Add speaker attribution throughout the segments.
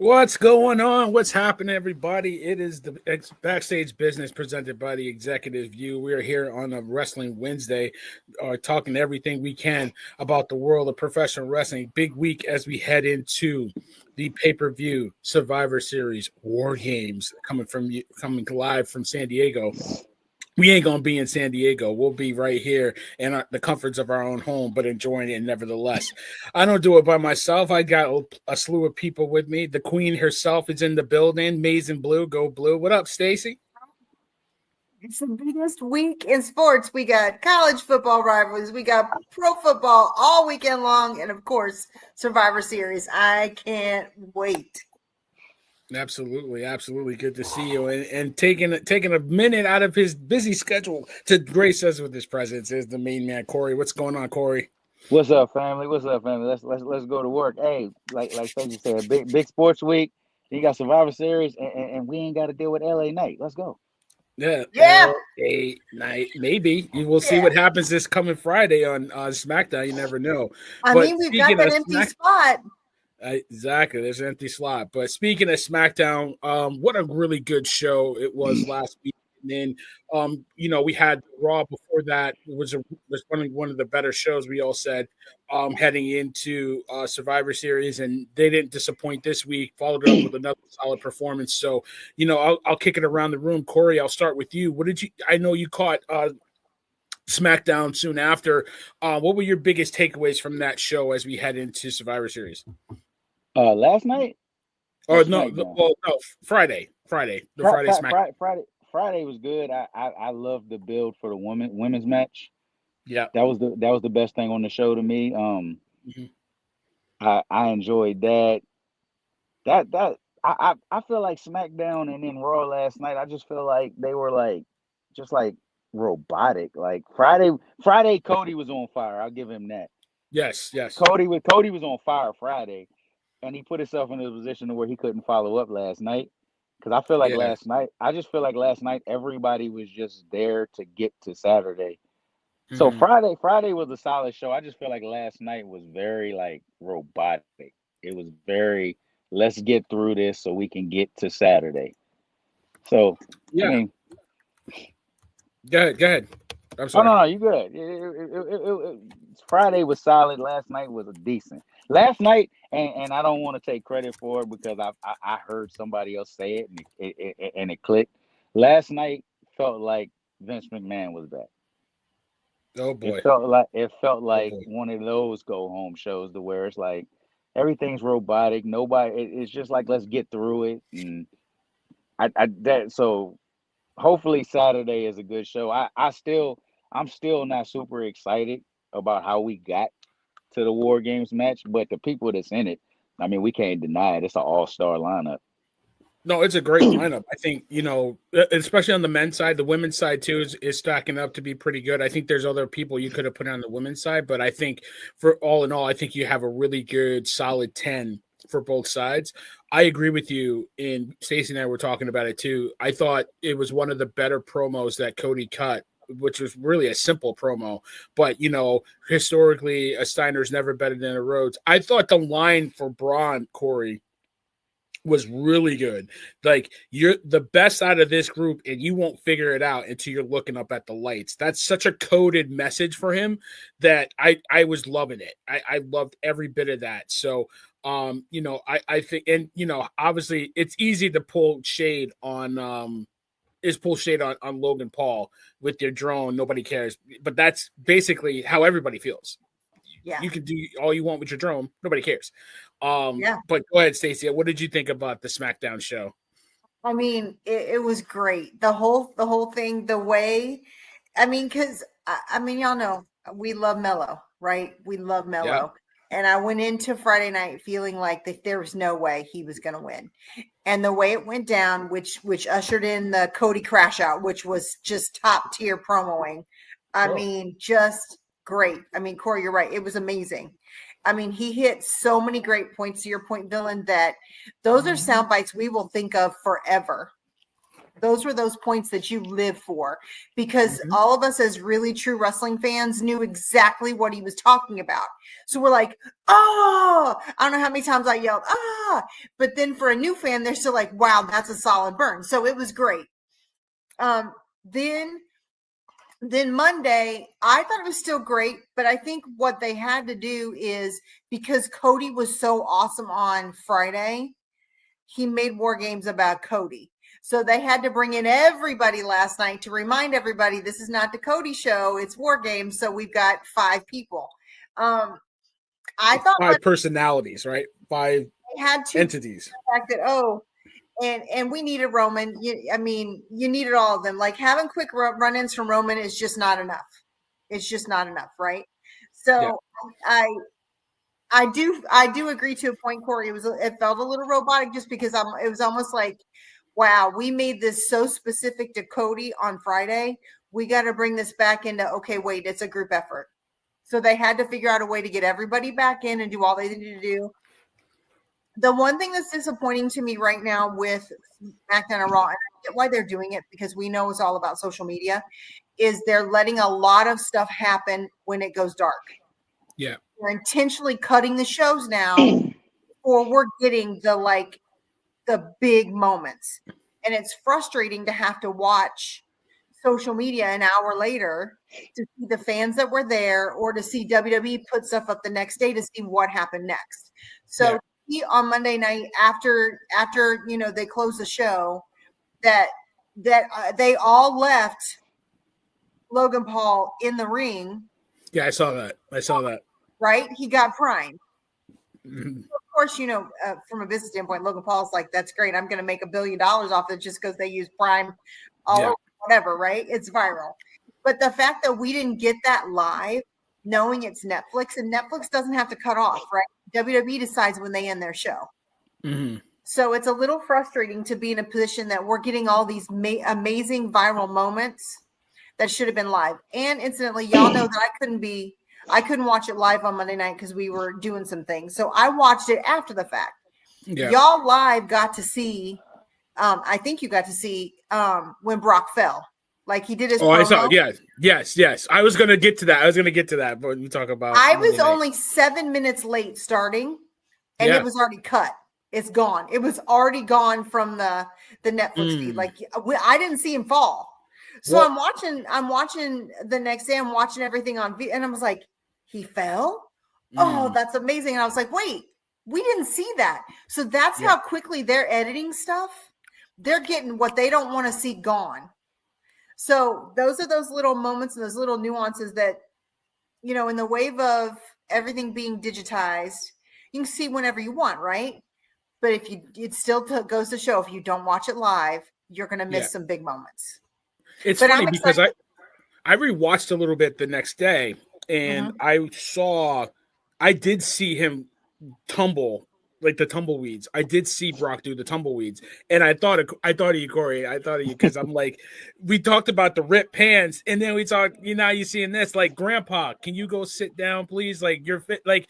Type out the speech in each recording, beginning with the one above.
Speaker 1: What's going on? What's happening, everybody? It is the Backstage Business presented by the Executive View. We are here on a Wrestling Wednesday, talking everything we can about the world of professional wrestling. Big week as we head into the pay-per-view Survivor Series War Games coming live from San Diego. We ain't gonna be in San Diego. We'll be right here in the comforts of our own home, but enjoying it nevertheless. I don't do it by myself. I got a slew of people with me. The Queen herself is in the building. Maize and Blue, go Blue. What up, Stacy?
Speaker 2: It's the biggest week in sports. We got college football rivalries. We got pro football all weekend long, and of course, Survivor Series. I can't wait.
Speaker 1: Absolutely. Good to see you. And taking a minute out of his busy schedule to grace us with his presence is the main man, Corey. What's going on, Corey?
Speaker 3: What's up, family? Let's go to work. Hey, like Stacy said, big sports week. You got Survivor Series, and we ain't got to deal with LA Night. Let's go.
Speaker 1: Yeah. LA Night, maybe. You will see what happens this coming Friday on SmackDown. You never know.
Speaker 2: We've got that empty spot.
Speaker 1: Exactly, there's an empty slot. But speaking of SmackDown, what a really good show it was last week. And then, we had Raw before that. It was one of the better shows. We all said heading into Survivor Series, and they didn't disappoint this week. Followed it up with another solid performance. So, I'll kick it around the room. Corey, I'll start with you. What did you? I know you caught SmackDown soon after. What were your biggest takeaways from that show as we head into Survivor Series?
Speaker 3: Last night?
Speaker 1: Oh no, Friday. Friday SmackDown.
Speaker 3: Friday was good. I love the build for the women's match.
Speaker 1: Yeah,
Speaker 3: that was the best thing on the show to me. I enjoyed that. I feel like SmackDown and then Raw last night. I just feel like they were just robotic. Like Friday, Cody was on fire. I'll give him that.
Speaker 1: Yes.
Speaker 3: Cody was on fire Friday, and he put himself in a position where he couldn't follow up last night. Because I feel like last night everybody was just there to get to Saturday. So Friday was a solid show. I just feel like last night was very robotic. It was very, let's get through this so we can get to Saturday. So
Speaker 1: go ahead. I'm sorry.
Speaker 3: No, you good. Friday was solid. Last night was decent. Last night, and I don't want to take credit for it because I heard somebody else say it and it clicked. Last night felt like Vince McMahon was back.
Speaker 1: Oh boy!
Speaker 3: It felt like one of those go home shows to where it's like everything's robotic. It's just like let's get through it. And so hopefully Saturday is a good show. I'm still not super excited about how we got to the War Games match, but the people that's in it, I mean, we can't deny it. It's an all-star lineup.
Speaker 1: No, it's a great lineup. I think, especially on the men's side, the women's side too is stacking up to be pretty good. I think there's other people you could have put on the women's side, but I think for all in all, I think you have a really good solid 10 for both sides. I agree with you, and Stacy and I were talking about it too. I thought it was one of the better promos that Cody cut, which was really a simple promo. But, historically, a Steiner's never better than a Rhodes. I thought the line for Braun, Corey, was really good. Like, you're the best out of this group, and you won't figure it out until you're looking up at the lights. That's such a coded message for him that I was loving it. I loved every bit of that. So, I think, and, obviously it's easy to pull shade on Logan Paul with your drone. Nobody cares. But that's basically how everybody feels. Yeah. You can do all you want with your drone. Nobody cares. But go ahead, Stacy. What did you think about the SmackDown show?
Speaker 2: I mean, it was great. The whole thing, the way, because y'all know we love Mello, right? We love Mello. Yeah. And I went into Friday night feeling like that there was no way he was going to win. And the way it went down, which ushered in the Cody crash out, which was just top tier promoing. I mean, just great. I mean, Corey, you're right. It was amazing. I mean, he hit so many great points to your point, Villain, that those are sound bites we will think of forever. Those were those points that you live for, because all of us as really true wrestling fans knew exactly what he was talking about. So we're like, oh, I don't know how many times I yelled, ah, but then for a new fan, they're still like, wow, that's a solid burn. So it was great. Then Monday, I thought it was still great, but I think what they had to do is, because Cody was so awesome on Friday, he made War Games about Cody. So they had to bring in everybody last night to remind everybody this is not the Cody show, it's War Games. So we've got 5 people. I thought
Speaker 1: 5 personalities, right? 5
Speaker 2: had to
Speaker 1: entities.
Speaker 2: The fact that and we needed Roman. You needed all of them. Like, having quick run-ins from Roman is just not enough. It's just not enough, right? So I do agree to a point, Corey. It felt a little robotic, just because it was almost like, wow, we made this so specific to Cody on Friday. We got to bring this back into, okay, wait, it's a group effort. So they had to figure out a way to get everybody back in and do all they needed to do. The one thing that's disappointing to me right now with SmackDown and Raw, and I get why they're doing it, because we know it's all about social media, is they're letting a lot of stuff happen when it goes dark.
Speaker 1: Yeah.
Speaker 2: We're intentionally cutting the shows now, or we're getting the big moments. And it's frustrating to have to watch social media an hour later to see the fans that were there, or to see WWE put stuff up the next day to see what happened next. So on Monday night, after they closed the show, that they all left Logan Paul in the ring.
Speaker 1: Yeah, I saw that.
Speaker 2: Right? He got primed.
Speaker 1: Mm-hmm.
Speaker 2: Of course, from a business standpoint, Logan Paul's like, that's great. I'm going to make $1 billion off it just because they use Prime over whatever, right? It's viral. But the fact that we didn't get that live, knowing it's Netflix, and Netflix doesn't have to cut off, right? WWE decides when they end their show.
Speaker 1: Mm-hmm. So
Speaker 2: it's a little frustrating to be in a position that we're getting all these amazing viral moments that should have been live. And incidentally, y'all know that I couldn't watch it live on Monday night because we were doing some things. So I watched it after the fact. Yeah. Y'all live got to see, I think you got to see when Brock fell. Like, he did his promo.
Speaker 1: I saw it. Yes. I was going to get to that. But we talk about.
Speaker 2: I was only 7 minutes late starting, and it was already cut. It's gone. It was already gone from the Netflix feed. Like, I didn't see him fall. So I'm watching the next day. I'm watching everything on video, and I was like, he fell? Oh, that's amazing. And I was like, wait, we didn't see that. So that's how quickly they're editing stuff. They're getting what they don't want to see gone. So those are those little moments and those little nuances that, in the wave of everything being digitized, you can see whenever you want, right? But it still goes to show, if you don't watch it live, you're going to miss some big moments.
Speaker 1: It's funny because I rewatched a little bit the next day, and I did see him tumble, like the tumbleweeds. I did see Brock do the tumbleweeds, and I thought of you, Corey. I thought of you because I'm like, we talked about the ripped pants, and then we talked. You seeing this, like, Grandpa, can you go sit down, please? Like, you're fit. Like,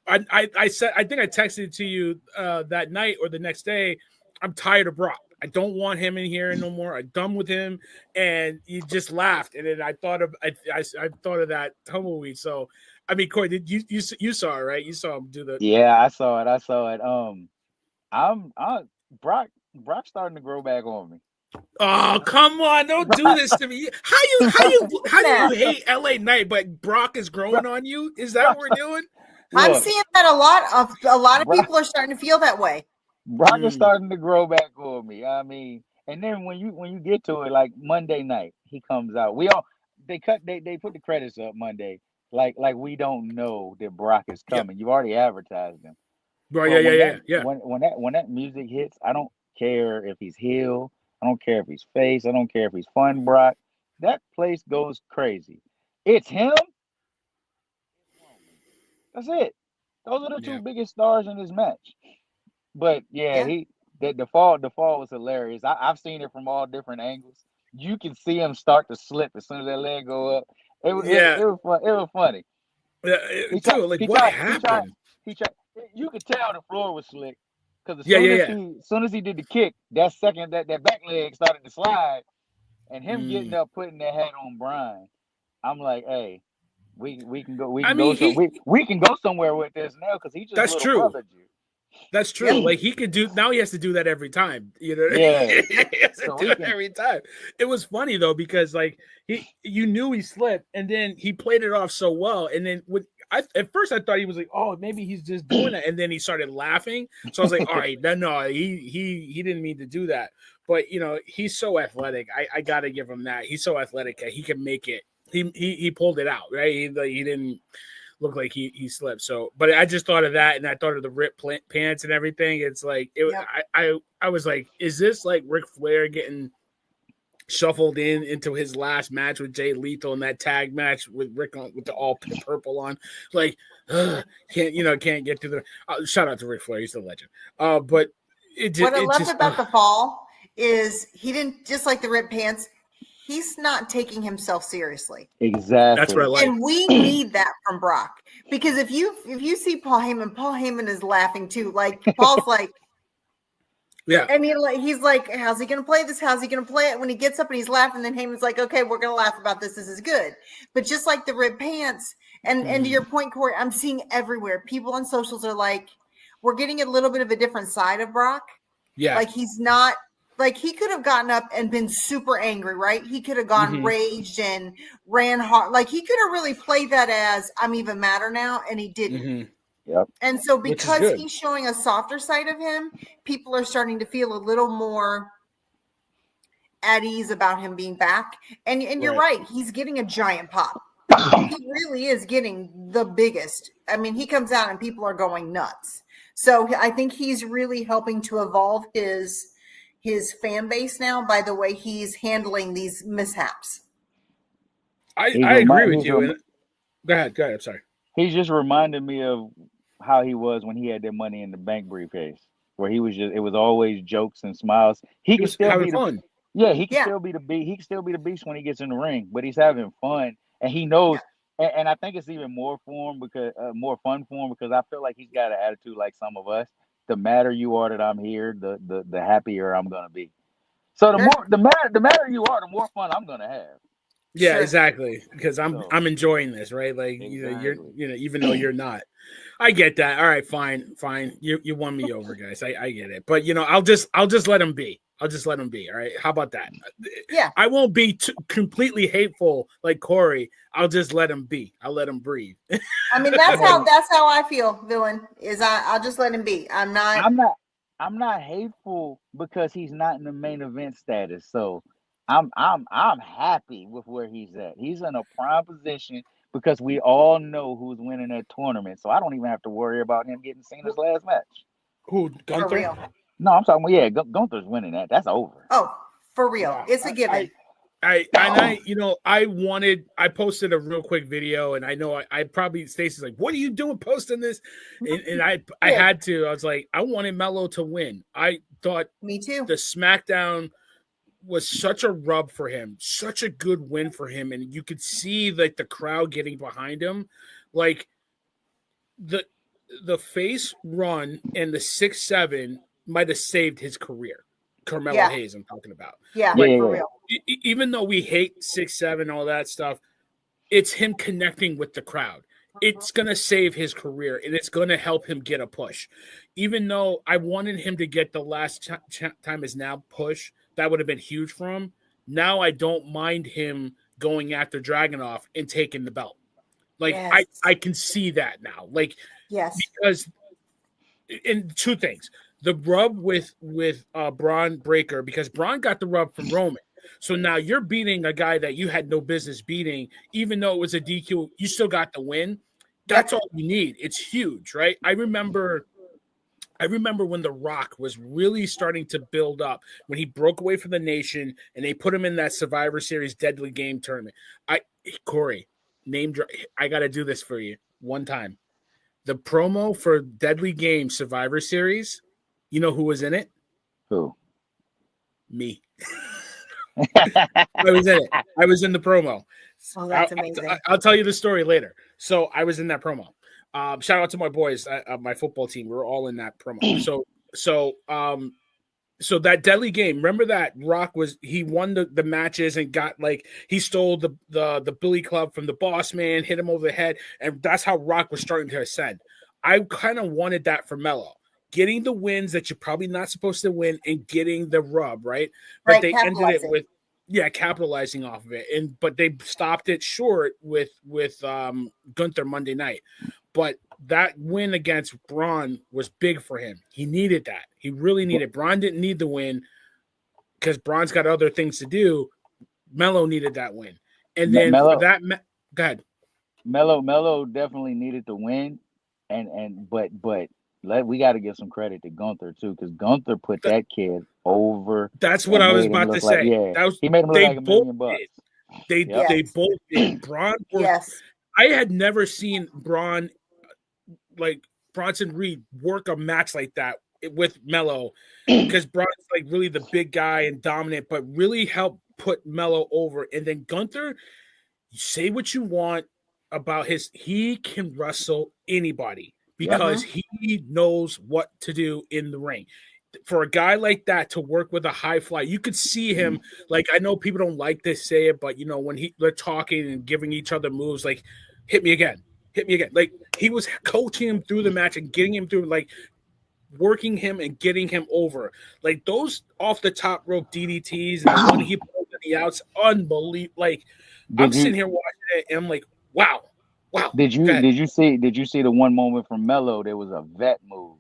Speaker 1: I said, I think I texted it to you that night or the next day. I'm tired of Brock. I don't want him in here no more. I'm done with him. And you just laughed, and then I thought of that tumbleweed. So, I mean, Corey, did you saw it, right? You saw him do the.
Speaker 3: Yeah, I saw it. Brock's starting to grow back on me.
Speaker 1: Oh, come on! Don't do this to me. How do you hate LA Knight, but Brock is growing on you? Is that what we're doing?
Speaker 2: I'm seeing that a lot of people are starting to feel that way.
Speaker 3: Brock is starting to grow back on me. I mean, and then when you get to it, like Monday night, he comes out. They put the credits up Monday. Like we don't know that Brock is coming. You've already advertised him.
Speaker 1: Right, yeah.
Speaker 3: When that music hits, I don't care if he's heel. I don't care if he's face. I don't care if he's fun Brock. That place goes crazy. It's him. That's it. Those are the two biggest stars in this match. But the fall was hilarious. I've seen it from all different angles. You can see him start to slip as soon as that leg go up. It was fun. It was funny.
Speaker 1: Yeah, what happened?
Speaker 3: He tried. You could tell the floor was slick Because as soon as he did the kick, that second that back leg started to slide, and him getting up, putting that hat on Brian, I'm like, hey, we can go we can go somewhere with this now because he just little brother you.
Speaker 1: That's true. Yeah. Like he has to do that every time. You know,
Speaker 3: yeah,
Speaker 1: he has to do it every time. It was funny though because like you knew he slipped, and then he played it off so well, and then at first I thought he was like, oh, maybe he's just doing it, and then he started laughing. So I was like, all right, no, he didn't mean to do that. But you know, he's so athletic. I gotta give him that. He's so athletic. He can make it. He pulled it out, right? He didn't look like he slipped. So, but I just thought of that, and I thought of the ripped pants and everything. It's like I was like, is this like Ric Flair getting shuffled into his last match with Jay Lethal in that tag match with Rick with the all purple on? Like, can't get to the shout out to Ric Flair. He's a legend. But
Speaker 2: what I loved about the fall is he didn't just like the ripped pants. He's not taking himself seriously.
Speaker 3: Exactly.
Speaker 1: That's what I like.
Speaker 2: And we need that from Brock. Because if you see Paul Heyman is laughing too. Like Paul's like,
Speaker 1: yeah.
Speaker 2: I mean, like he's like, how's he gonna play this? How's he gonna play it? When he gets up and he's laughing, then Heyman's like, okay, we're gonna laugh about this. This is good. But just like the ripped pants, and to your point, Corey, I'm seeing everywhere. People on socials are like, we're getting a little bit of a different side of Brock.
Speaker 1: Yeah.
Speaker 2: Like he's not. Like he could have gotten up and been super angry, right? He could have gone raged and ran hard. Like he could have really played that as I'm even madder now, and he didn't.
Speaker 3: Mm-hmm. Yep.
Speaker 2: And so because he's showing a softer side of him, people are starting to feel a little more at ease about him being back. And you're right. He's getting a giant pop. He really is getting the biggest. I mean, he comes out and people are going nuts. So I think he's really helping to evolve his fan base now by the way he's handling these mishaps.
Speaker 1: I agree with you. Go ahead. I'm sorry.
Speaker 3: He's just reminded me of how he was when he had that Money in the Bank briefcase, where it was always jokes and smiles. He can still be fun. He can still be the beast. He can still be the beast when he gets in the ring, but he's having fun, and he knows. Yeah. And I think it's even more for him because more fun for him because I feel like he's got an attitude like some of us. The madder you are that I'm here, the happier I'm gonna be. So the madder you are, the more fun I'm gonna have.
Speaker 1: Yeah, exactly. Because I'm enjoying this, right? Like you're even though you're not. I get that. All right, fine. You won me over, guys. I get it. But I'll just let him be. All right. How about that?
Speaker 2: Yeah.
Speaker 1: I won't be completely hateful like Corey. I'll just let him be. I'll let him breathe.
Speaker 2: I mean, that's how I feel, villain. Is I'll just let him be. I'm
Speaker 3: not hateful because he's not in the main event status. So I'm happy with where he's at. He's in a prime position because we all know who's winning that tournament. So I don't even have to worry about him getting Cena's last match.
Speaker 1: Who, Gunther?
Speaker 2: For real.
Speaker 3: No, I'm talking about Gunther's winning that. That's over.
Speaker 2: Oh, for real. Yeah. It's a given.
Speaker 1: I posted a real quick video, and I know I probably Stacy's like, what are you doing posting this? And I had to. I was like, I wanted Melo to win. I thought
Speaker 2: me too.
Speaker 1: The SmackDown was such a rub for him, such a good win for him, and you could see like the crowd getting behind him, like the face run and the 6-7 might have saved his career. Carmelo Hayes, I'm talking about.
Speaker 2: Yeah, for real.
Speaker 1: Even though we hate 6-7, all that stuff, it's him connecting with the crowd. It's going to save his career, and it's going to help him get a push. Even though I wanted him to get the last time is now push, that would have been huge for him. Now I don't mind him going after Dragunov and taking the belt. Like, I can see that now. Like, because in two things. The rub with Braun Breaker, because Braun got the rub from Roman. So now you're beating a guy that you had no business beating, even though it was a DQ, you still got the win. That's all you need. It's huge, right? I remember when The Rock was really starting to build up, when he broke away from the Nation and they put him in that Survivor Series Deadly Game tournament. Corey, I got to do this for you one time. The promo for Deadly Game Survivor Series, you know who was in it?
Speaker 3: Who?
Speaker 1: Me. I was in it. I was in the promo.
Speaker 2: Oh, that's amazing.
Speaker 1: I'll tell you the story later. So I was in that promo. Shout out to my boys, my football team. We were all in that promo. So that deadly game, remember that Rock he won the matches and got like he stole the Billy Club from the Boss Man, hit him over the head, and that's how Rock was starting to ascend. I kind of wanted that for Melo, getting the wins that you're probably not supposed to win and getting the rub, right? But they ended it with capitalizing off of it, but they stopped it short with Gunther Monday night. But that win against Braun was big for him. He needed that. He really needed. Braun didn't need the win because Braun's got other things to do. Melo needed that win, and then for that, go ahead.
Speaker 3: Melo definitely needed the win, but we got to give some credit to Gunther too, because Gunther put that kid over.
Speaker 1: That's what I was about to say.
Speaker 3: He made him look like $1 million.
Speaker 1: They both did. Braun. I had never seen Braun. Like Bronson Reed work a match like that with Melo, because Braun's like really the big guy and dominant, but really helped put Melo over. And then Gunther, you say what you want about he can wrestle anybody because he knows what to do in the ring. For a guy like that to work with a high fly, you could see him. Like, I know people don't like to say it, but when they're talking and giving each other moves, like hit me again. Like, he was coaching him through the match and getting him through, like, working him and getting him over. Like, those off the top rope DDTs and the one he pulled to the outs, unbelievable. Like, I'm sitting here watching it and I'm like, wow.
Speaker 3: Did you see the one moment from Melo? There was a vet move.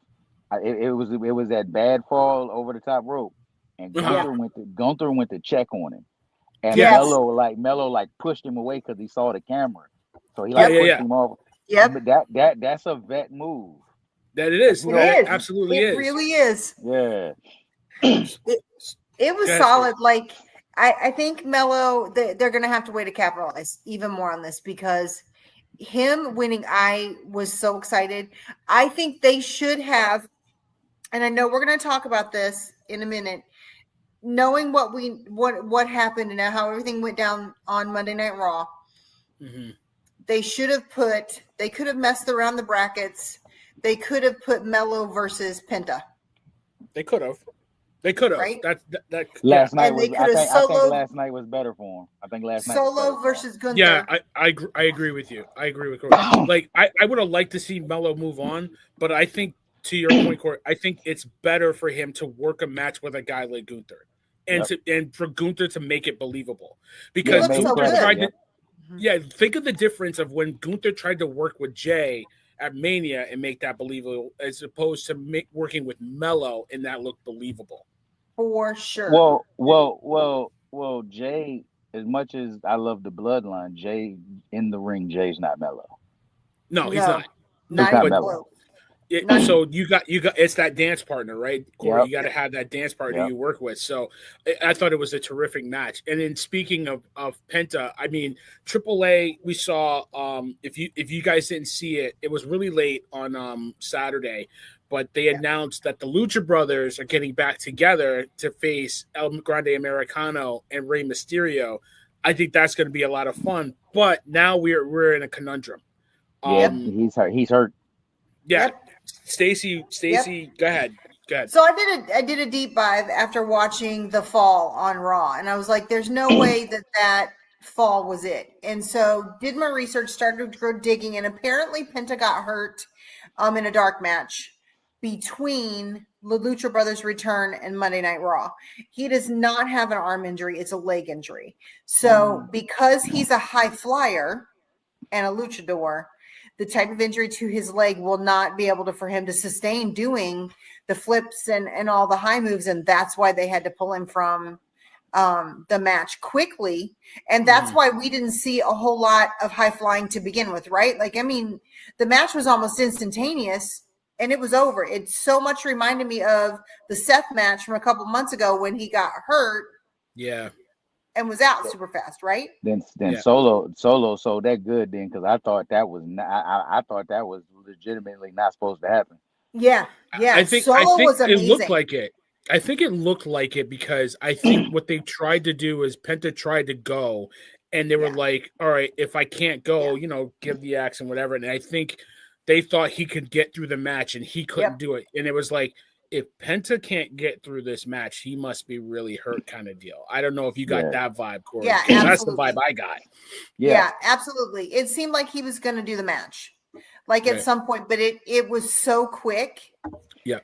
Speaker 3: It was that bad fall over the top rope, and Gunther went to check on him, and Melo pushed him away because he saw the camera. So he pushed him off.
Speaker 2: Yeah,
Speaker 3: but that's a vet move.
Speaker 1: That it is. It absolutely is.
Speaker 2: It really is.
Speaker 3: Yeah.
Speaker 2: It was solid. Like, I think Melo, they're going to have to wait to capitalize even more on this, because him winning, I was so excited. I think they should have, and I know we're going to talk about this in a minute, knowing what happened and how everything went down on Monday Night Raw. Mm-hmm. They could have messed around the brackets. They could have put Melo versus Penta.
Speaker 1: They could have.
Speaker 2: Right?
Speaker 3: Last night was. I think last night was better for him. I think last night
Speaker 2: Solo versus Gunther.
Speaker 1: Yeah, I agree with you. I agree with Corey. Like, I would have liked to see Melo move on, but I think, to your point, Corey, I think it's better for him to work a match with a guy like Gunther, and for Gunther to make it believable, because Gunther tried to. Yeah, think of the difference of when Gunther tried to work with Jay at Mania and make that believable, as opposed to working with Melo and that looked believable.
Speaker 2: For sure.
Speaker 3: Well, Jay, as much as I love the bloodline, Jay in the ring, Jay's not Melo.
Speaker 1: No, he's not.
Speaker 3: Not Melo.
Speaker 1: So you got it's that dance partner, right, Corey? Yep. You got to have that dance partner you work with. So I thought it was a terrific match. And then, speaking of Penta, I mean, AAA, we saw, if you guys didn't see it, it was really late on Saturday, but they announced that the Lucha Brothers are getting back together to face El Grande Americano and Rey Mysterio. I think that's going to be a lot of fun. But now we're in a conundrum.
Speaker 3: He's hurt.
Speaker 1: Yeah.
Speaker 2: Yep.
Speaker 1: Stacy, go ahead.
Speaker 2: So I did a deep dive after watching the fall on Raw, and I was like, there's no way that fall was it. And so did my research, started to go digging, and apparently Penta got hurt in a dark match between the Lucha Brothers return and Monday Night Raw. He does not have an arm injury, it's a leg injury. So because he's a high flyer and a luchador, the type of injury to his leg will not be able for him to sustain doing the flips and all the high moves. And that's why they had to pull him from the match quickly. And that's why we didn't see a whole lot of high flying to begin with, right? Like, I mean, the match was almost instantaneous and it was over. It so much reminded me of the Seth match from a couple months ago when he got hurt.
Speaker 1: Yeah.
Speaker 2: And was out super fast, right?
Speaker 3: Then Solo sold that good then, because I thought that was legitimately not supposed to happen.
Speaker 2: Yeah.
Speaker 1: I think
Speaker 2: was amazing.
Speaker 1: It looked like it. I think it looked like it because I think what they tried to do is Penta tried to go, and they were like, "All right, if I can't go, give the axe and whatever." And I think they thought he could get through the match, and he couldn't do it. And it was like, if Penta can't get through this match, he must be really hurt, kind of deal. I don't know if you got that vibe, Corey.
Speaker 2: Yeah,
Speaker 1: that's the vibe I got.
Speaker 2: Yeah, absolutely. It seemed like he was going to do the match, like at some point, but it was so quick.
Speaker 1: Yeah.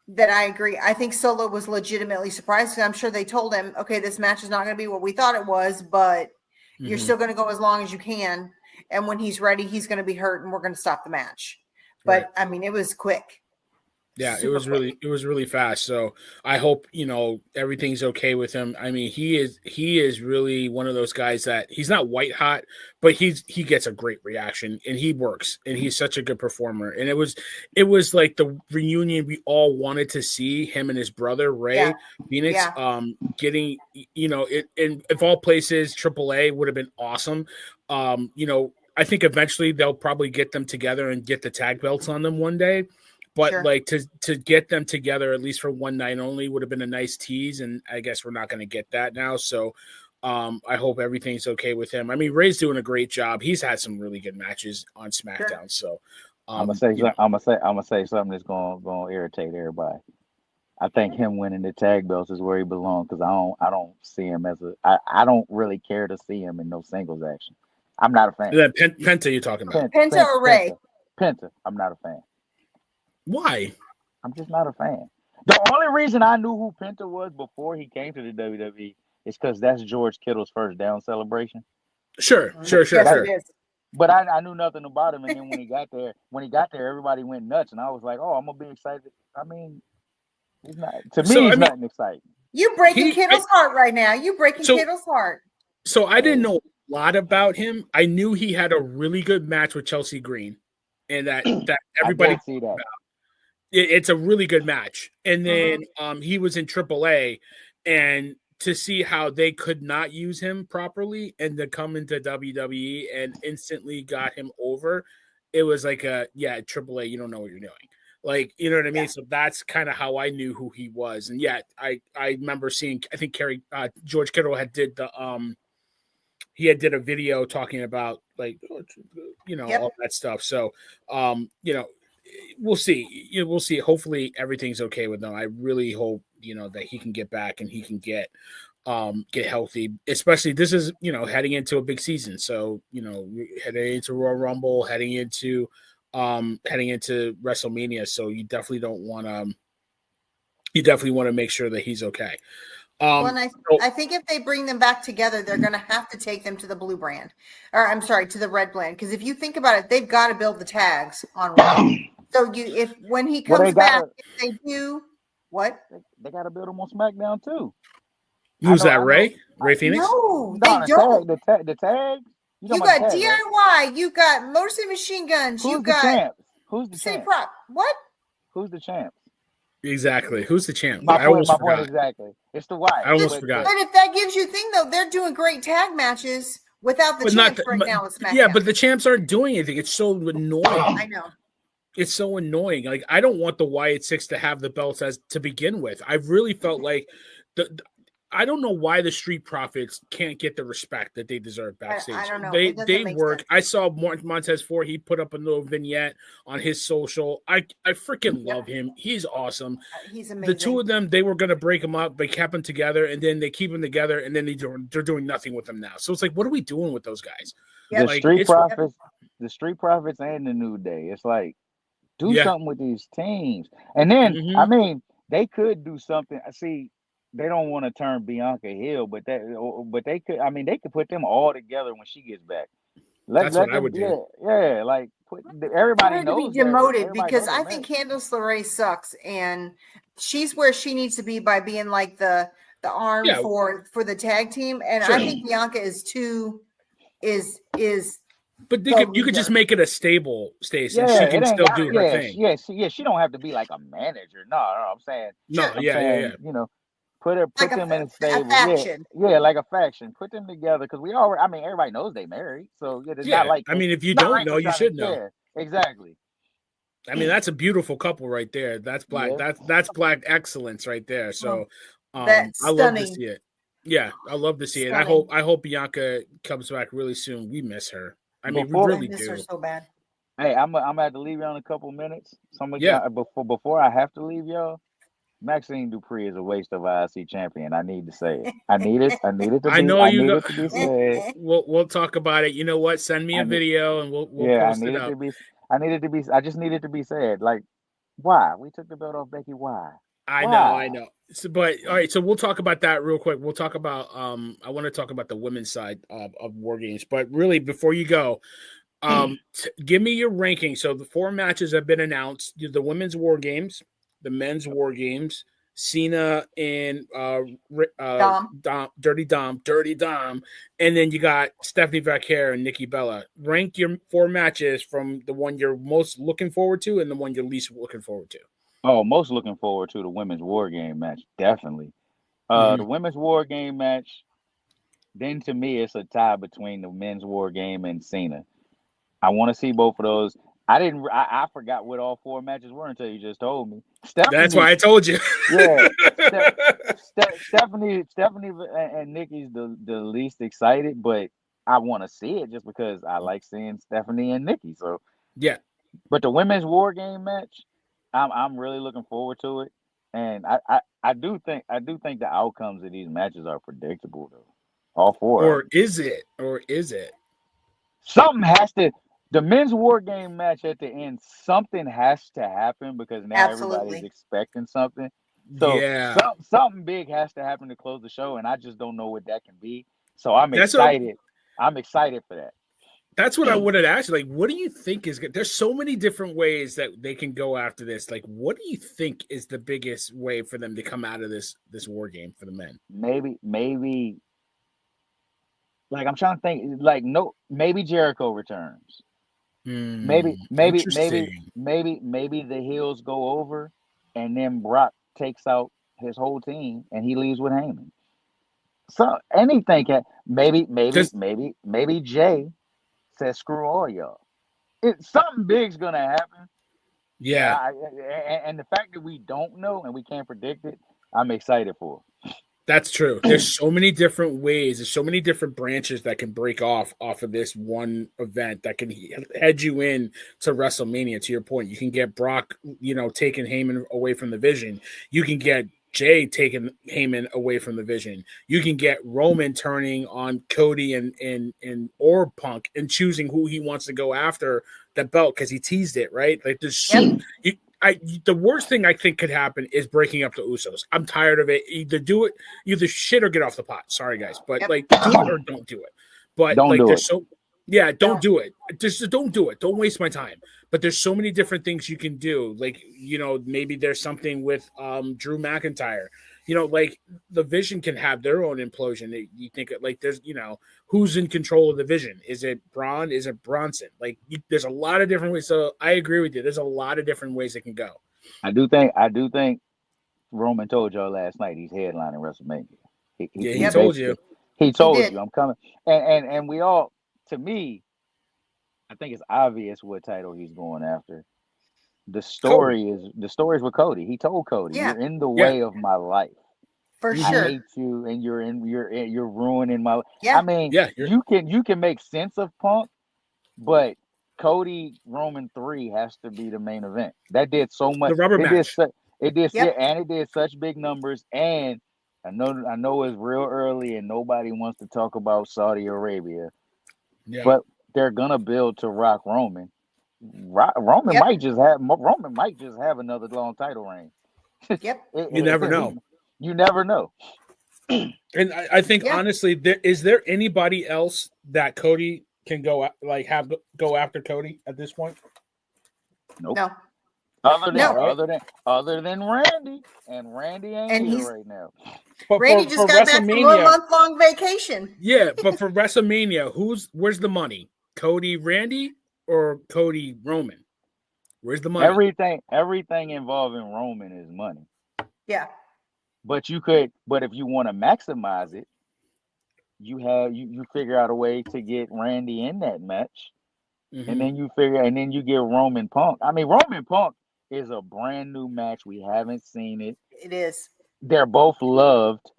Speaker 2: That I agree. I think Solo was legitimately surprised. I'm sure they told him, okay, this match is not going to be what we thought it was, but you're still going to go as long as you can. And when he's ready, he's going to be hurt, and we're going to stop the match. But I mean, it was quick.
Speaker 1: Yeah, it was really fast. So I hope, everything's okay with him. I mean, he is really one of those guys that he's not white hot, but he gets a great reaction, and he works, and he's such a good performer. And it was like the reunion we all wanted to see, him and his brother Ray Phoenix getting, it in of all places, AAA would have been awesome. I think eventually they'll probably get them together and get the tag belts on them one day. But like to get them together, at least for one night only, would have been a nice tease. And I guess we're not going to get that now. So I hope everything's okay with him. I mean, Ray's doing a great job. He's had some really good matches on SmackDown. So
Speaker 3: I'm gonna say something that's gonna irritate everybody. I think him winning the tag belts is where he belongs, because I don't see him as I don't really care to see him in no singles action. I'm not a fan.
Speaker 1: Penta, you're talking about
Speaker 2: Penta or Ray?
Speaker 3: Penta. I'm not a fan.
Speaker 1: Why?
Speaker 3: I'm just not a fan. The only reason I knew who Penta was before he came to the WWE is because that's George Kittle's first down celebration.
Speaker 1: Sure.
Speaker 3: But I knew nothing about him, and then when he got there, everybody went nuts, and I was like, "Oh, I'm gonna be excited." I mean, he's not. To me, he's nothing exciting.
Speaker 2: You breaking Kittle's heart right now. You breaking Kittle's heart.
Speaker 1: So I didn't know a lot about him. I knew he had a really good match with Chelsea Green, and that everybody
Speaker 3: see that.
Speaker 1: It's a really good match. And then he was in AAA, and to see how they could not use him properly and to come into WWE and instantly got him over, it was like AAA, you don't know what you're doing. Like, you know what I mean? So that's kind of how I knew who he was. And I remember seeing, I think George Kittle did a video talking about like, all that stuff. So, we'll see. We'll see. Hopefully everything's okay with him. I really hope, that he can get back and he can get healthy, especially this is, heading into a big season. So, heading into Royal Rumble, heading into WrestleMania. So you definitely don't want to, make sure that he's okay.
Speaker 2: And I think if they bring them back together, they're going to have to take them to the blue brand, or I'm sorry, to the red brand. Because if you think about it, they've got to build the tags on Raw. So when he comes back, if they do what?
Speaker 3: They got to build them on SmackDown too.
Speaker 1: Who's that? Ray Phoenix?
Speaker 2: No, they don't.
Speaker 3: The tag.
Speaker 2: You got DIY. Right? You got Motor City Machine Guns.
Speaker 3: Who's the champ? Who's the champ?
Speaker 2: What?
Speaker 3: Who's the champ?
Speaker 1: Exactly. Who's the champ?
Speaker 3: My point exactly. It's the Wyatt.
Speaker 1: I almost forgot.
Speaker 2: But if that gives you a thing, though, they're doing great tag matches without the champs now with SmackDown.
Speaker 1: Yeah, but the champs aren't doing anything. It's so annoying.
Speaker 2: I know.
Speaker 1: It's so annoying. Like, I don't want the Wyatt Six to have the belts as to begin with. I really felt like I don't know why the Street Profits can't get the respect that they deserve backstage.
Speaker 2: I don't know.
Speaker 1: They work. Sense. I saw Montez Ford. He put up a little vignette on his social. I freaking love him. He's awesome.
Speaker 2: He's amazing.
Speaker 1: The two of them, they were going to break them up. They kept them together, and then they keep them together, and then they're doing nothing with them now. So it's like, what are we doing with those guys?
Speaker 3: Yeah. The Street Profits and the New Day. It's like, do something with these teams. And then, I mean, they could do something. See, they don't want to turn Bianca heel, but they could. I mean, they could put them all together when she gets back.
Speaker 1: That's what I would do.
Speaker 3: Yeah, like everybody knows.
Speaker 2: To be demoted because I think Candice LeRae sucks, and she's where she needs to be by being like the arm for the tag team. And I think Bianca is too.
Speaker 1: But you could just make it a stable, Stacy. Yeah, she can still do her thing.
Speaker 3: Yeah, she don't have to be like a manager. No, I'm saying.
Speaker 1: No,
Speaker 3: You know, put them in a stable.
Speaker 2: A faction.
Speaker 3: Yeah, like a faction. Put them together because everybody knows they married. So it's not like.
Speaker 1: I mean, if you don't know, you should know.
Speaker 3: Yeah, exactly.
Speaker 1: I mean, that's a beautiful couple right there. That's black. Yeah. That's black excellence right there. So, I love to see it. Yeah, I love to see it. I hope Bianca comes back really soon. We miss her. I mean, we really do.
Speaker 2: Her so bad.
Speaker 3: Hey, I'm gonna have to leave y'all in a couple minutes.
Speaker 1: Yeah,
Speaker 3: Before I have to leave y'all, Maxine Dupree is a waste of IC champion. I need to say it. I need it.
Speaker 1: I know
Speaker 3: I
Speaker 1: you
Speaker 3: need
Speaker 1: go.
Speaker 3: it to be said.
Speaker 1: We'll talk about it. You know what? Send me
Speaker 3: I
Speaker 1: a
Speaker 3: need.
Speaker 1: video and we'll
Speaker 3: Yeah, I
Speaker 1: post
Speaker 3: need
Speaker 1: it
Speaker 3: it
Speaker 1: up.
Speaker 3: to be. I need it to be. I just need it to be said. Like, why we took the belt off Becky? Why?
Speaker 1: I
Speaker 3: Why?
Speaker 1: know. So, but all right, so we'll talk about that real quick. We'll talk about I want to talk about the women's side of War Games, but really before you go, give me your ranking. So the 4 matches have been announced: the women's War Games, the men's War Games, Cena and
Speaker 2: Dom.
Speaker 1: Dirty Dom, and then you got Stephanie Vaquer and Nikki Bella. Rank your 4 matches from the one you're most looking forward to and the one you're least looking forward to.
Speaker 3: Oh, most looking forward to the women's war game match. Definitely. The women's war game match. Then to me, it's a tie between the men's war game and Cena. I want to see both of those. I didn't. I forgot what all 4 matches were until you just told me.
Speaker 1: That's
Speaker 3: Stephanie,
Speaker 1: why I told you.
Speaker 3: yeah, Stephanie and Nikki's the least excited, but I want to see it just because I like seeing Stephanie and Nikki. So,
Speaker 1: Yeah,
Speaker 3: but the women's war game match, I'm really looking forward to it, and I do think the outcomes of these matches are predictable though. All 4 of
Speaker 1: or
Speaker 3: them.
Speaker 1: is it? Or is it?
Speaker 3: Something has to. The men's war game match at the end, something has to happen because now everybody's
Speaker 2: Absolutely.
Speaker 3: expecting something. So
Speaker 1: Yeah,
Speaker 3: something big has to happen to close the show, and I just don't know what that can be. So I'm
Speaker 1: that's what
Speaker 3: excited. I'm excited for that.
Speaker 1: that's what I wanted to ask you. Like, what do you think is good? There's so many different ways that they can go after this. Like, what do you think is the biggest way for them to come out of this War Game for the men?
Speaker 3: Maybe like I'm trying to think. Like no, maybe Jericho returns. Maybe maybe maybe
Speaker 1: Interesting.
Speaker 3: maybe the heels go over, and then Brock takes out his whole team, and he leaves with Heyman. So anything can
Speaker 1: Just
Speaker 3: maybe Jay says screw all y'all. Something big's gonna happen.
Speaker 1: yeah.
Speaker 3: And the fact that we don't know and we can't predict it, I'm excited for.
Speaker 1: That's true. There's so many different ways. There's so many different branches that can break off of this one event that can head you in to WrestleMania. To your point, you can get Brock, taking Heyman away from the Vision. You can get Jay taking Heyman away from the Vision. You can get Roman turning on Cody and or Punk and choosing who he wants to go after the belt because he teased it, right? Like there's so the worst thing I think could happen is breaking up the Usos. I'm tired of it. Either shit or get off the pot. Sorry, guys, but like do it or don't do it. But
Speaker 3: Don't
Speaker 1: like
Speaker 3: do it.
Speaker 1: don't do it. Just don't do it. Don't waste my time. But there's so many different things you can do. Like maybe there's something with Drew McIntyre. Like the Vision can have their own implosion. You think like there's who's in control of the Vision? Is it Braun? Is it Bronson? Like there's a lot of different ways. So I agree with you. There's a lot of different ways it can go.
Speaker 3: I do think Roman told y'all last night he's headlining WrestleMania.
Speaker 1: He told you.
Speaker 3: He told you I'm coming. And we all, to me, I think it's obvious what title he's going after. The story is with Cody. He told Cody, "You're in the way of my life.
Speaker 2: For
Speaker 3: I
Speaker 2: sure.
Speaker 3: hate you, and you're ruining my life."
Speaker 2: Yeah.
Speaker 3: I mean, you can make sense of Punk, but Cody Roman 3 has to be the main event. That did so much.
Speaker 1: The rubber match.
Speaker 3: It did such big numbers. And I know it's real early, and nobody wants to talk about Saudi Arabia, but they're gonna build to Rock Roman. Roman might just have another long title reign.
Speaker 2: Yep.
Speaker 1: You never know.
Speaker 3: You never know.
Speaker 1: And I think honestly, is there anybody else that Cody can go after Cody at this point?
Speaker 3: Nope.
Speaker 2: No.
Speaker 3: Other than Randy, and Randy ain't here right now.
Speaker 1: But
Speaker 2: Randy just got back from a 1-month-long vacation.
Speaker 1: Yeah, but for WrestleMania, where's the money? Cody Randy or Cody Roman? Where's the money?
Speaker 3: Everything involving Roman is money.
Speaker 2: Yeah.
Speaker 3: But if you want to maximize it, you figure out a way to get Randy in that match. Mm-hmm. And then you get Roman Punk. I mean, Roman Punk is a brand new match. We haven't seen it.
Speaker 2: It is.
Speaker 3: They're both loved.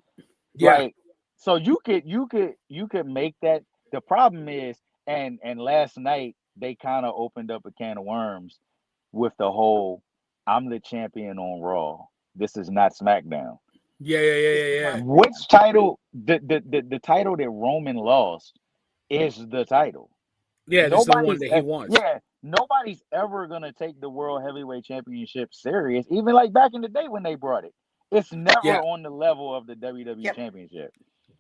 Speaker 1: Yeah.
Speaker 3: Like, so you could make that. The problem is, and last night they kind of opened up a can of worms with the whole I'm the champion on Raw. This is not SmackDown.
Speaker 1: Yeah.
Speaker 3: Which title the title that Roman lost is the title.
Speaker 1: Yeah, this is the one that he wants.
Speaker 3: Yeah, nobody's ever gonna take the World Heavyweight Championship serious, even like back in the day when they brought it. It's never on the level of the WWE Championship.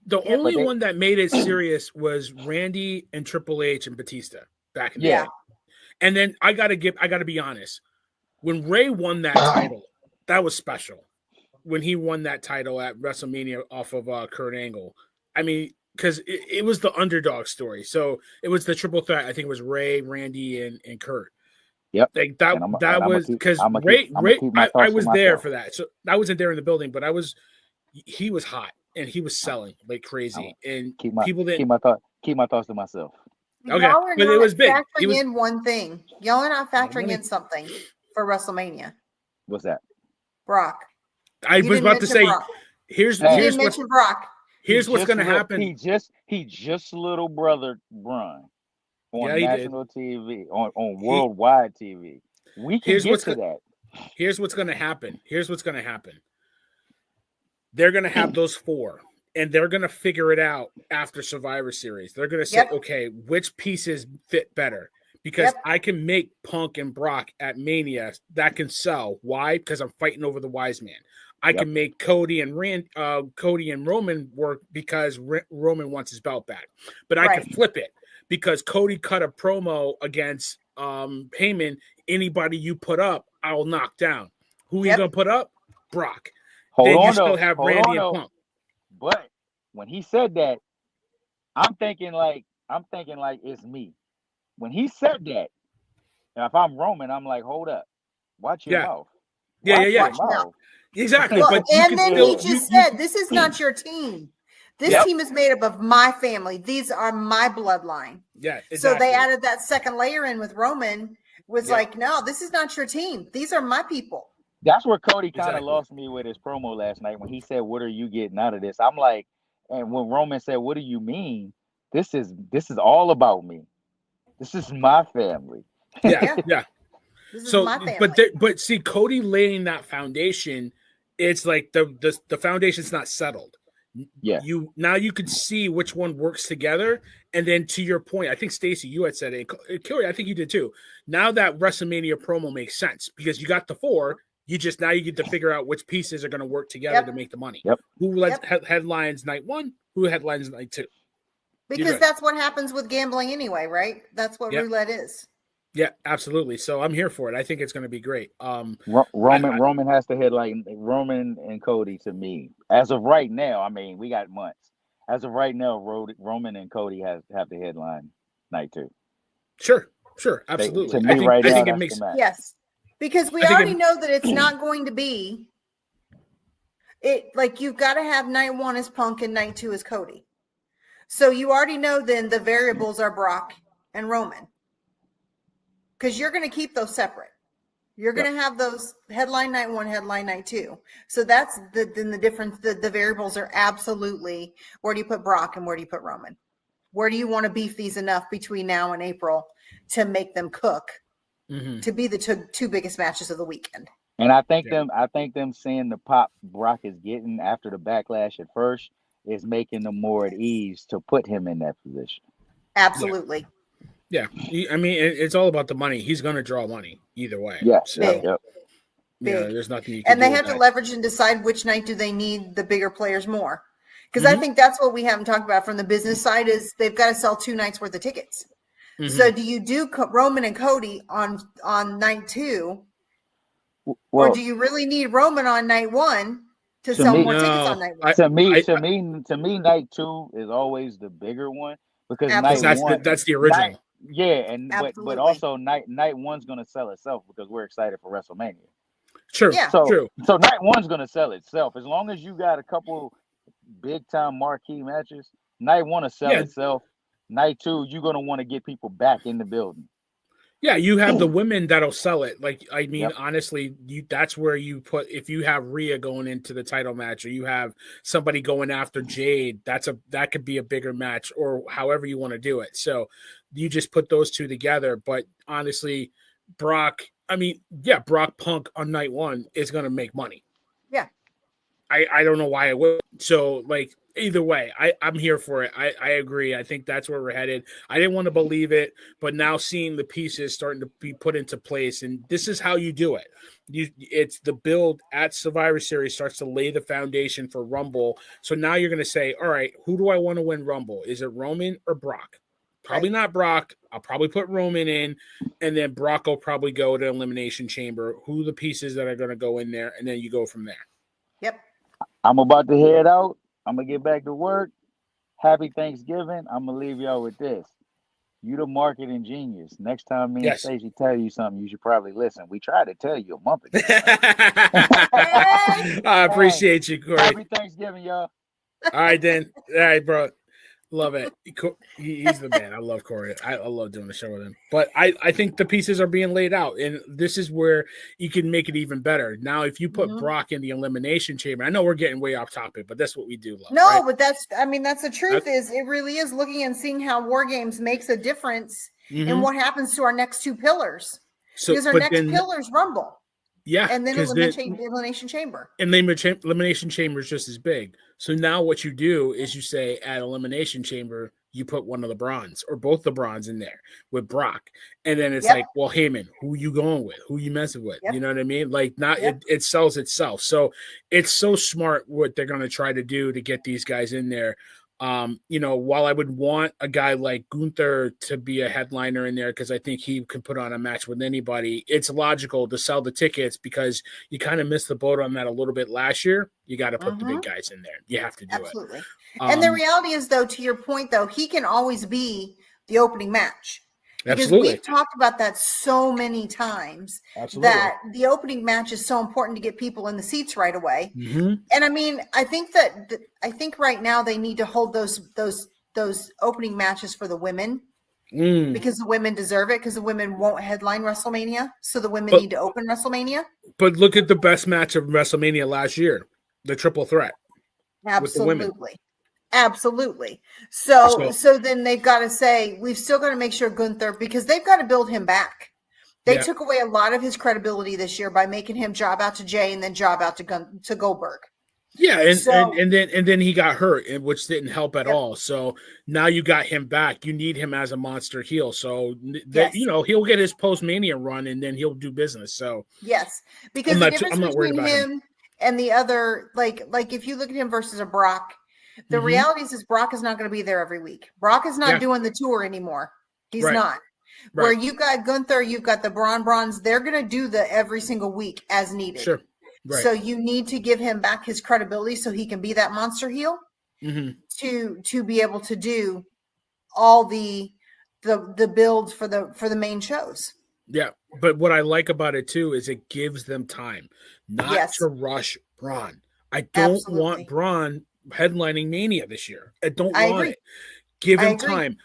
Speaker 1: The only one that made it serious was Randy and Triple H and Batista back in the day. And then I gotta be honest. When Ray won that title, that was special. When he won that title at WrestleMania off of Kurt Angle, I mean, because it was the underdog story. So it was the triple threat. I think it was Ray, Randy, and Kurt.
Speaker 3: Yep.
Speaker 1: Like that was because Ray I was there for that. So I wasn't there in the building, but he was hot and he was selling like crazy. And people didn't
Speaker 3: keep my thoughts to myself.
Speaker 1: Okay, but it was big.
Speaker 2: Factoring in one thing. Y'all are not factoring in something for WrestleMania.
Speaker 3: What's that?
Speaker 2: Brock.
Speaker 1: I was about to say, here's
Speaker 2: Brock.
Speaker 1: Here's what's going to happen.
Speaker 3: He just little brother Braun on national TV, on worldwide TV. We can get to that.
Speaker 1: Here's what's going to happen. They're going to have those four, and they're going to figure it out after Survivor Series. They're going to say, okay, which pieces fit better? Because I can make Punk and Brock at Mania that can sell. Why? Because I'm fighting over the wise man. I can make Cody and Roman work because Roman wants his belt back. But I can flip it because Cody cut a promo against Heyman. Anybody you put up, I'll knock down. Who are you gonna put up? Brock. You still have Randy and Punk.
Speaker 3: But when he said that, I'm thinking like it's me. When he said that, if I'm Roman, I'm like, hold up, watch your mouth.
Speaker 1: Mouth. Exactly.
Speaker 2: Well,
Speaker 1: but
Speaker 2: and then he just said, this is not your team. This team is made up of my family. These are my bloodline.
Speaker 1: Yeah. Exactly.
Speaker 2: So they added that second layer in with Roman. Was like, no, this is not your team. These are my people.
Speaker 3: That's where Cody kind of lost me with his promo last night when he said, "What are you getting out of this?" I'm like, and when Roman said, "What do you mean? This is all about me. This is my family."
Speaker 1: Yeah.
Speaker 2: This is my family.
Speaker 1: But see, Cody laying that foundation. It's like the foundation's not settled.
Speaker 3: Yeah.
Speaker 1: You can see which one works together. And then to your point, I think Stacy, you had said it. Kerry, I think you did too. Now that WrestleMania promo makes sense because you got the four. You get to figure out which pieces are going to work together to make the money.
Speaker 3: Yep.
Speaker 1: Who headlines night one? Who headlines night two?
Speaker 2: Because that's what happens with gambling anyway, right? That's what roulette is.
Speaker 1: Yeah, absolutely. So I'm here for it. I think it's going to be great.
Speaker 3: Roman has to headline Roman and Cody to me. As of right now, I mean, we got months. As of right now, Roman and Cody have to headline night two.
Speaker 1: Sure, absolutely.
Speaker 3: To me, I think it makes
Speaker 2: sense. Yes, because we already know that it's not going to be it. Like you've got to have night one as Punk and night two as Cody. So you already know then the variables are Brock and Roman. Because you're going to keep those separate. You're going to have those headline night one, headline night two. So that's the difference. The variables are absolutely where do you put Brock and where do you put Roman? Where do you want to beef these enough between now and April to make them cook to be the two biggest matches of the weekend?
Speaker 3: And I think them seeing the pop Brock is getting after the backlash at first is making them more at ease to put him in that position.
Speaker 2: Absolutely.
Speaker 1: Yeah, I mean, it's all about the money. He's going to draw money either way.
Speaker 3: Yeah,
Speaker 1: so,
Speaker 2: big.
Speaker 1: There's nothing you can
Speaker 2: do. And they have to leverage and decide which night do they need the bigger players more. Because I think that's what we haven't talked about from the business side is they've got to sell 2 nights worth of tickets. So do you do Roman and Cody on night 2? Or do you really need Roman on night 1 to sell more tickets on night 1?
Speaker 3: To me, night 2 is always the bigger one because
Speaker 1: that's the original.
Speaker 3: But also night 1's going to sell itself because we're excited for WrestleMania.
Speaker 1: True.
Speaker 3: So night 1's going to sell itself as long as you got a couple big time marquee matches. Night 1 will sell itself. Night 2, you're going to want to get people back in the building.
Speaker 1: Yeah, you have the women that'll sell it. Like, I mean,
Speaker 3: Yep.
Speaker 1: honestly, that's where you put, if you have Rhea going into the title match, or you have somebody going after Jade, that could be a bigger match, or however you want to do it. So you just put those two together. But honestly, Brock Punk on night one is going to make money.
Speaker 2: Yeah.
Speaker 1: I don't know why it would. So, like, either way, I'm here for it. I agree. I think that's where we're headed. I didn't want to believe it, but now seeing the pieces starting to be put into place, and this is how you do it. It's the build at Survivor Series starts to lay the foundation for Rumble. So now you're going to say, all right, who do I want to win Rumble? Is it Roman or Brock? Probably not Brock. I'll probably put Roman in, and then Brock will probably go to Elimination Chamber. Who are the pieces that are going to go in there, and then you go from there.
Speaker 2: Yep.
Speaker 3: I'm about to head out. I'm going to get back to work. Happy Thanksgiving. I'm going to leave y'all with this. You the marketing genius. Next time me and Staccey tell you something, you should probably listen. We tried to tell you a month ago.
Speaker 1: I appreciate you, Corey.
Speaker 3: Happy Thanksgiving, y'all.
Speaker 1: All right, then. All right, bro. Love it. He's the man. I love Corey. I love doing the show with him. But I think the pieces are being laid out, and this is where you can make it even better. Now, if you put Brock in the Elimination Chamber, I know we're getting way off topic, but that's what we do love.
Speaker 2: No,
Speaker 1: right?
Speaker 2: But that's the truth. It really is looking and seeing how War Games makes a difference in what happens to our next two pillars. So, because our next pillar is Rumble.
Speaker 1: Yeah,
Speaker 2: and then Elimination Chamber.
Speaker 1: Elimination Chamber is just as big. So now what you do is you say at Elimination Chamber, you put one of the bronze or both the bronze in there with Brock. And then it's like, well, Heyman, who you going with? Who you messing with? You know what I mean? Like, it sells itself. So it's so smart what they're going to try to do to get these guys in there. While I would want a guy like Gunther to be a headliner in there because I think he can put on a match with anybody, it's logical to sell the tickets because you kind of missed the boat on that a little bit last year. You got to put the big guys in there. You have to do it.
Speaker 2: Absolutely. And the reality is, though, to your point, though, he can always be the opening match. Because we've talked about that so many times that the opening match is so important to get people in the seats right away. And I mean, I think right now they need to hold those opening matches for the women because the women deserve it, because the women won't headline WrestleMania. So the women need to open WrestleMania.
Speaker 1: But look at the best match of WrestleMania last year, the triple threat.
Speaker 2: Absolutely. Absolutely. So then they've got to say, we've still got to make sure Gunther, because they've got to build him back. They took away a lot of his credibility this year by making him job out to Jay and then job out to Goldberg.
Speaker 1: Yeah, and then he got hurt, which didn't help at all. So now you got him back. You need him as a monster heel. So he'll get his post-Mania run and then he'll do business. So
Speaker 2: yes, because the difference between him and the other, like if you look at him versus a Brock. The reality is Brock is not going to be there every week. Brock is not doing the tour anymore. He's not. Where you got Gunther, you've got the Bronze. They're going to do the every single week as needed. Sure. Right. So you need to give him back his credibility so he can be that monster heel to be able to do all the builds for the main shows.
Speaker 1: Yeah, but what I like about it too is it gives them time not to rush Braun. I don't want Braun headlining Mania this year. I don't want it. Give him time.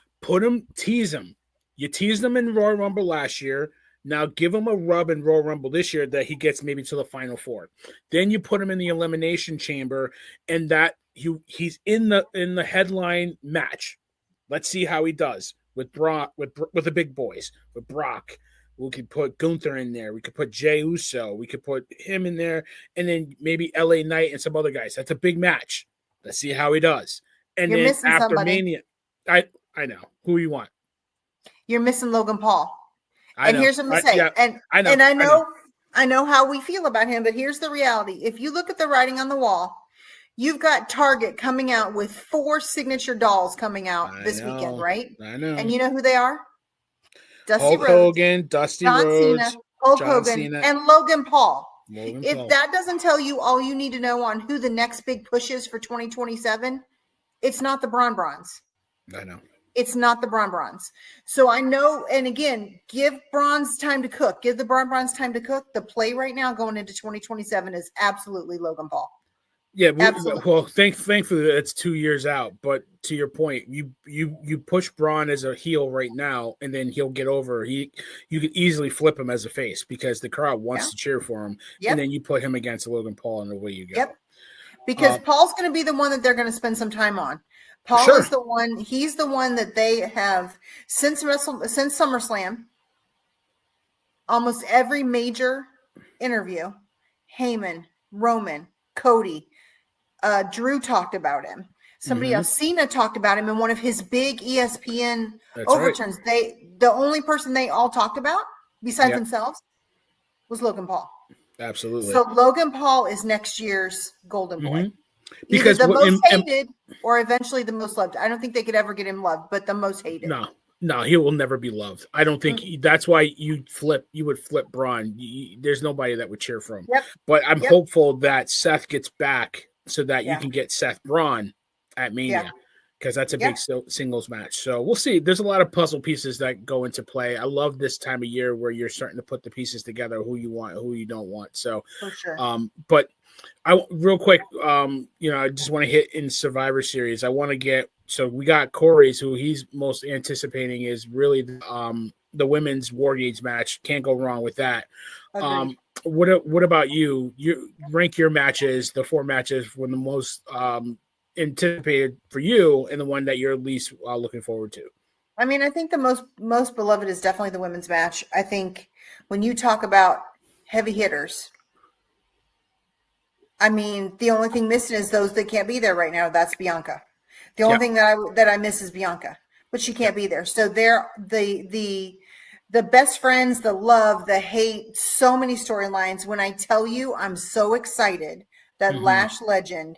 Speaker 1: Tease him. You teased him in Royal Rumble last year. Now give him a rub in Royal Rumble this year that he gets maybe to the Final Four. Then you put him in the Elimination Chamber, and that he's in the headline match. Let's see how he does with Brock, with the big boys, with Brock. We could put Gunther in there. We could put Jey Uso. We could put him in there, and then maybe LA Knight and some other guys. That's a big match. Let's see how he does. And
Speaker 2: You're
Speaker 1: then after
Speaker 2: somebody.
Speaker 1: Mania, I know who you want.
Speaker 2: You're missing Logan Paul.
Speaker 1: I know.
Speaker 2: Here's what I'm gonna say. I know how we feel about him, but here's the reality. If you look at the writing on the wall, you've got Target coming out with 4 signature dolls coming out this weekend, right?
Speaker 1: I know.
Speaker 2: And you know who they are?
Speaker 1: Hulk Hogan, Dusty Rhodes,
Speaker 2: Cena, Hulk
Speaker 1: John
Speaker 2: Hogan,
Speaker 1: Cena.
Speaker 2: and Logan Paul.
Speaker 1: If
Speaker 2: that doesn't tell you all you need to know on who the next big push is for 2027, it's not the Bronze.
Speaker 1: I know.
Speaker 2: It's not the Bronze. So I know, and again, give Bronze time to cook. Give the Bronze time to cook. The play right now going into 2027 is absolutely Logan Paul.
Speaker 1: Yeah,
Speaker 2: Absolutely.
Speaker 1: well, thankfully it's 2 years out. But to your point, you push Braun as a heel right now, and then he'll get over. You could easily flip him as a face because the crowd wants to cheer for him, and then you put him against Logan Paul, and away you go.
Speaker 2: Yep. Because Paul's going to be the one that they're going to spend some time on. Paul is the one. He's the one that they have since SummerSlam. Almost every major interview, Heyman, Roman, Cody, Drew talked about him. Somebody else, Cena talked about him in one of his big ESPN overturns. Right. The only person they all talked about besides themselves was Logan Paul.
Speaker 1: Absolutely.
Speaker 2: So Logan Paul is next year's Golden Boy.
Speaker 1: Because
Speaker 2: either the most hated or eventually the most loved. I don't think they could ever get him loved, but the most hated.
Speaker 1: No, he will never be loved. I don't think that's why you would flip Braun. There's nobody that would cheer for him.
Speaker 2: Yep.
Speaker 1: But I'm hopeful that Seth gets back so that you can get Seth Braun at Mania because that's a big singles match. So we'll see. There's a lot of puzzle pieces that go into play. I love this time of year where you're starting to put the pieces together, who you want, who you don't want. So,
Speaker 2: for sure.
Speaker 1: But I real quick, I just want to hit in Survivor Series. I want to get we got Corey's, who he's most anticipating is really the women's War Games match. Can't go wrong with that. What about you? You rank your matches, the 4 matches, from the most anticipated for you, and the one that you're least looking forward to.
Speaker 2: I mean, I think the most beloved is definitely the women's match. I think when you talk about heavy hitters, I mean, the only thing missing is those that can't be there right now. That's Bianca. The only thing that I miss is Bianca, but she can't be there. So they're the best friends, the love, the hate, so many storylines. When I tell you, I'm so excited that Lash Legend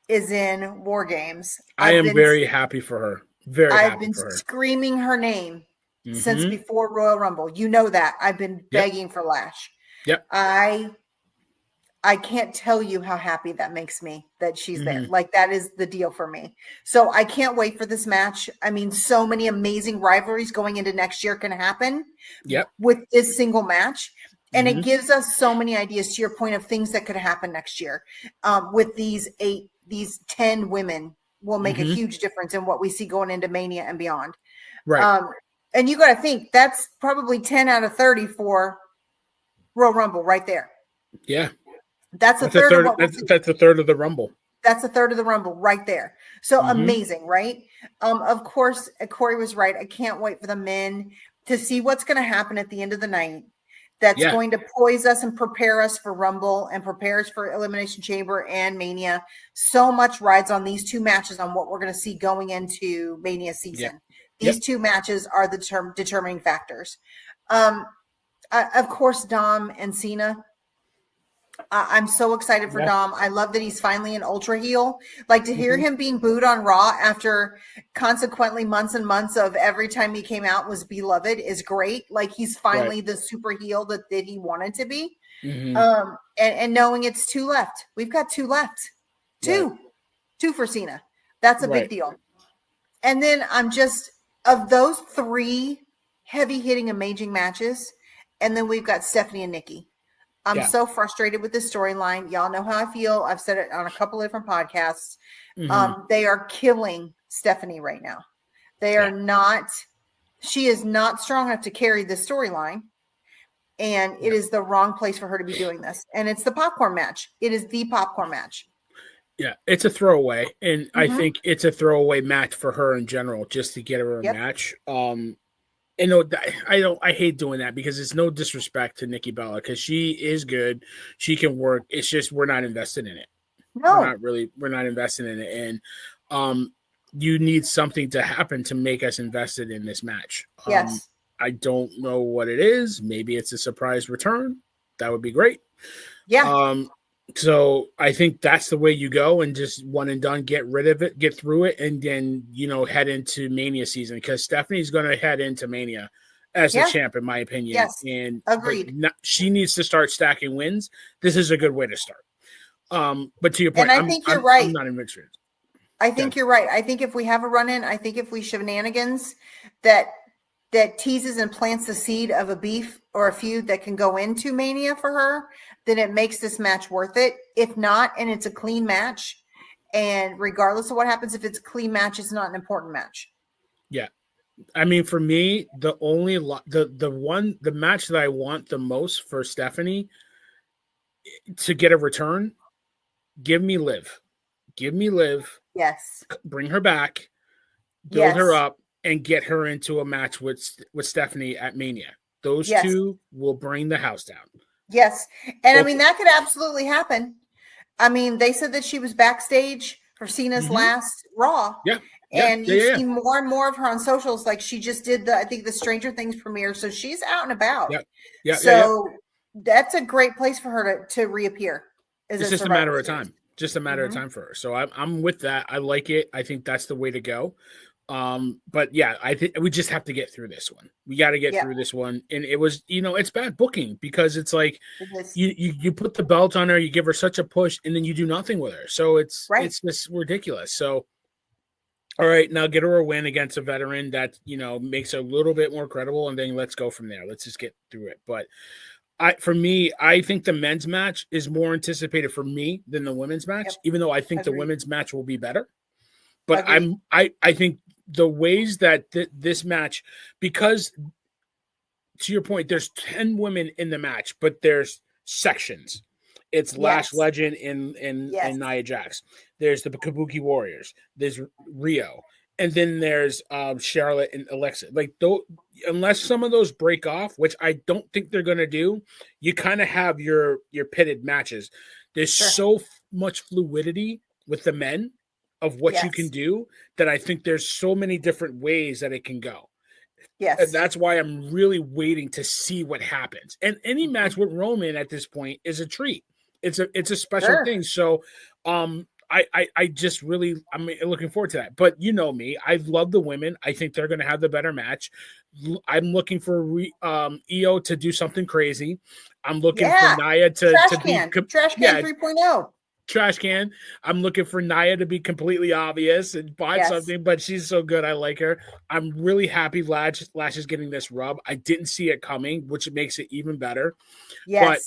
Speaker 2: is in War Games.
Speaker 1: I am very happy for her.
Speaker 2: I've been screaming her name since before Royal Rumble. You know that. I've been begging for Lash.
Speaker 1: Yep.
Speaker 2: I can't tell you how happy that makes me that she's there. Like, that is the deal for me. So I can't wait for this match. I mean, so many amazing rivalries going into next year can happen with this single match. And it gives us so many ideas, to your point, of things that could happen next year. With these 10 women will make a huge difference in what we see going into Mania and beyond.
Speaker 1: Right.
Speaker 2: And you got to think that's probably 10 out of 30 for Royal Rumble right there.
Speaker 1: Yeah.
Speaker 2: That's a third.
Speaker 1: That's a third of the Rumble.
Speaker 2: That's a third of the Rumble right there. So amazing, right? Of course, Corey was right. I can't wait for the men to see what's going to happen at the end of the night. That's going to poise us and prepare us for Rumble and prepare us for Elimination Chamber and Mania. So much rides on these 2 matches on what we're going to see going into Mania season. These 2 matches are the determining factors. Of course, Dom and Cena. I'm so excited for Dom. I love that he's finally an ultra heel. Like, to hear him being booed on Raw after consequently months and months of every time he came out was beloved is great. Like, he's finally the super heel that he wanted to be. And knowing it's 2 left. We've got 2 left. 2 for Cena. That's a big deal. And then I'm just, of those 3 heavy hitting amazing matches, and then we've got Stephanie and Nikki. I'm so frustrated with this storyline. Y'all know how I feel. I've said it on a couple of different podcasts. They are killing Stephanie right now. They are not, she is not strong enough to carry this storyline. And it is the wrong place for her to be doing this. And it's the popcorn match. It is the popcorn match.
Speaker 1: Yeah, it's a throwaway. And I think it's a throwaway match for her in general, just to get her a match. I hate doing that because it's no disrespect to Nikki Bella because she is good. She can work. It's just we're not invested in it.
Speaker 2: No.
Speaker 1: We're not invested in it. And you need something to happen to make us invested in this match.
Speaker 2: Yes.
Speaker 1: I don't know what it is. Maybe it's a surprise return. That would be great.
Speaker 2: Yeah.
Speaker 1: So I think that's the way you go and just one and done, get rid of it, get through it, and then, head into Mania season because Stephanie's going to head into Mania as the champ, in my opinion.
Speaker 2: Yes.
Speaker 1: And
Speaker 2: agreed.
Speaker 1: She needs to start stacking wins. This is a good way to start. But to your point,
Speaker 2: and I think you're right.
Speaker 1: I'm not in mixed.
Speaker 2: I think you're right. I think if we have a run-in, I think if we shenanigans that that teases and plants the seed of a beef or a feud that can go into Mania for her, then it makes this match worth it. If not, and it's a clean match, and regardless of what happens, if it's a clean match, it's not an important match.
Speaker 1: Yeah. I mean, for me, the match that I want the most for Stephanie to get a return, give me Liv.
Speaker 2: Yes.
Speaker 1: Bring her back, build her up, and get her into a match with Stephanie at Mania. Those two will bring the house down.
Speaker 2: Yes. And I mean, that could absolutely happen. I mean, they said that she was backstage for Cena's last Raw.
Speaker 1: Yeah.
Speaker 2: And you've seen more and more of her on socials. Like she just did I think the Stranger Things premiere. So she's out and about.
Speaker 1: Yeah.
Speaker 2: So that's a great place for her to reappear.
Speaker 1: It's just a matter of time. Just a matter of time for her. So I'm with that. I like it. I think that's the way to go. But yeah, I think we just have to get through this one. We got to get through this one. And it was, it's bad booking because it's like you put the belt on her, you give her such a push, and then you do nothing with her. So it's just ridiculous. So all right, now get her a win against a veteran that makes her a little bit more credible, and then let's go from there. Let's just get through it. But for me, I think the men's match is more anticipated for me than the women's match, even though I think the women's match will be better. But I think the ways that this match, because to your point, there's 10 women in the match, but there's sections. It's Lash Legend and Nia Jax. There's the Kabuki Warriors. There's Rio. And then there's Charlotte and Alexa. Like, unless some of those break off, which I don't think they're going to do, you kind of have your pitted matches. There's so much fluidity with the men of what you can do that I think there's so many different ways that it can go. Yes. And that's why I'm really waiting to see what happens. And any match with Roman at this point is a treat. It's a special thing. So I just really, I'm looking forward to that. But you know me, I love the women. I think they're going to have the better match. I'm looking for Io to do something crazy. I'm looking for Nia to be
Speaker 2: Trash Can 3.0.
Speaker 1: Trash Can. I'm looking for Nia to be completely obvious and find something, but she's so good. I like her. I'm really happy Lash is getting this rub. I didn't see it coming, which makes it even better. Yes. But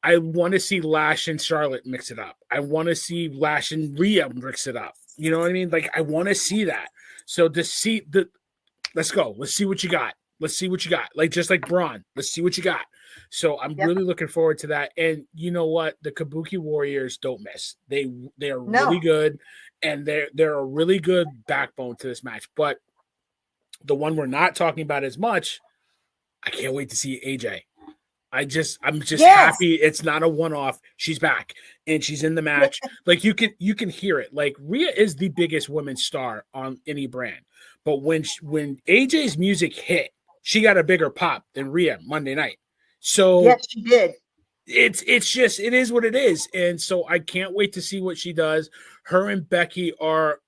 Speaker 1: I want to see Lash and Charlotte mix it up. I want to see Lash and Rhea mix it up. You know what I mean? Like, I want to see that. So let's go. Let's see what you got. Like, just like Braun. Let's see what you got. So I'm really looking forward to that. And you know what? The Kabuki Warriors don't miss. They are really good, and they're a really good backbone to this match. But the one we're not talking about as much, I can't wait to see AJ. I'm just happy it's not a one-off. She's back and she's in the match. Like, you can hear it. Like, Rhea is the biggest women's star on any brand, but when AJ's music hit, she got a bigger pop than Rhea Monday night. So
Speaker 2: yes, she did.
Speaker 1: It's just, it is what it is, and so I can't wait to see what she does. Her and Becky are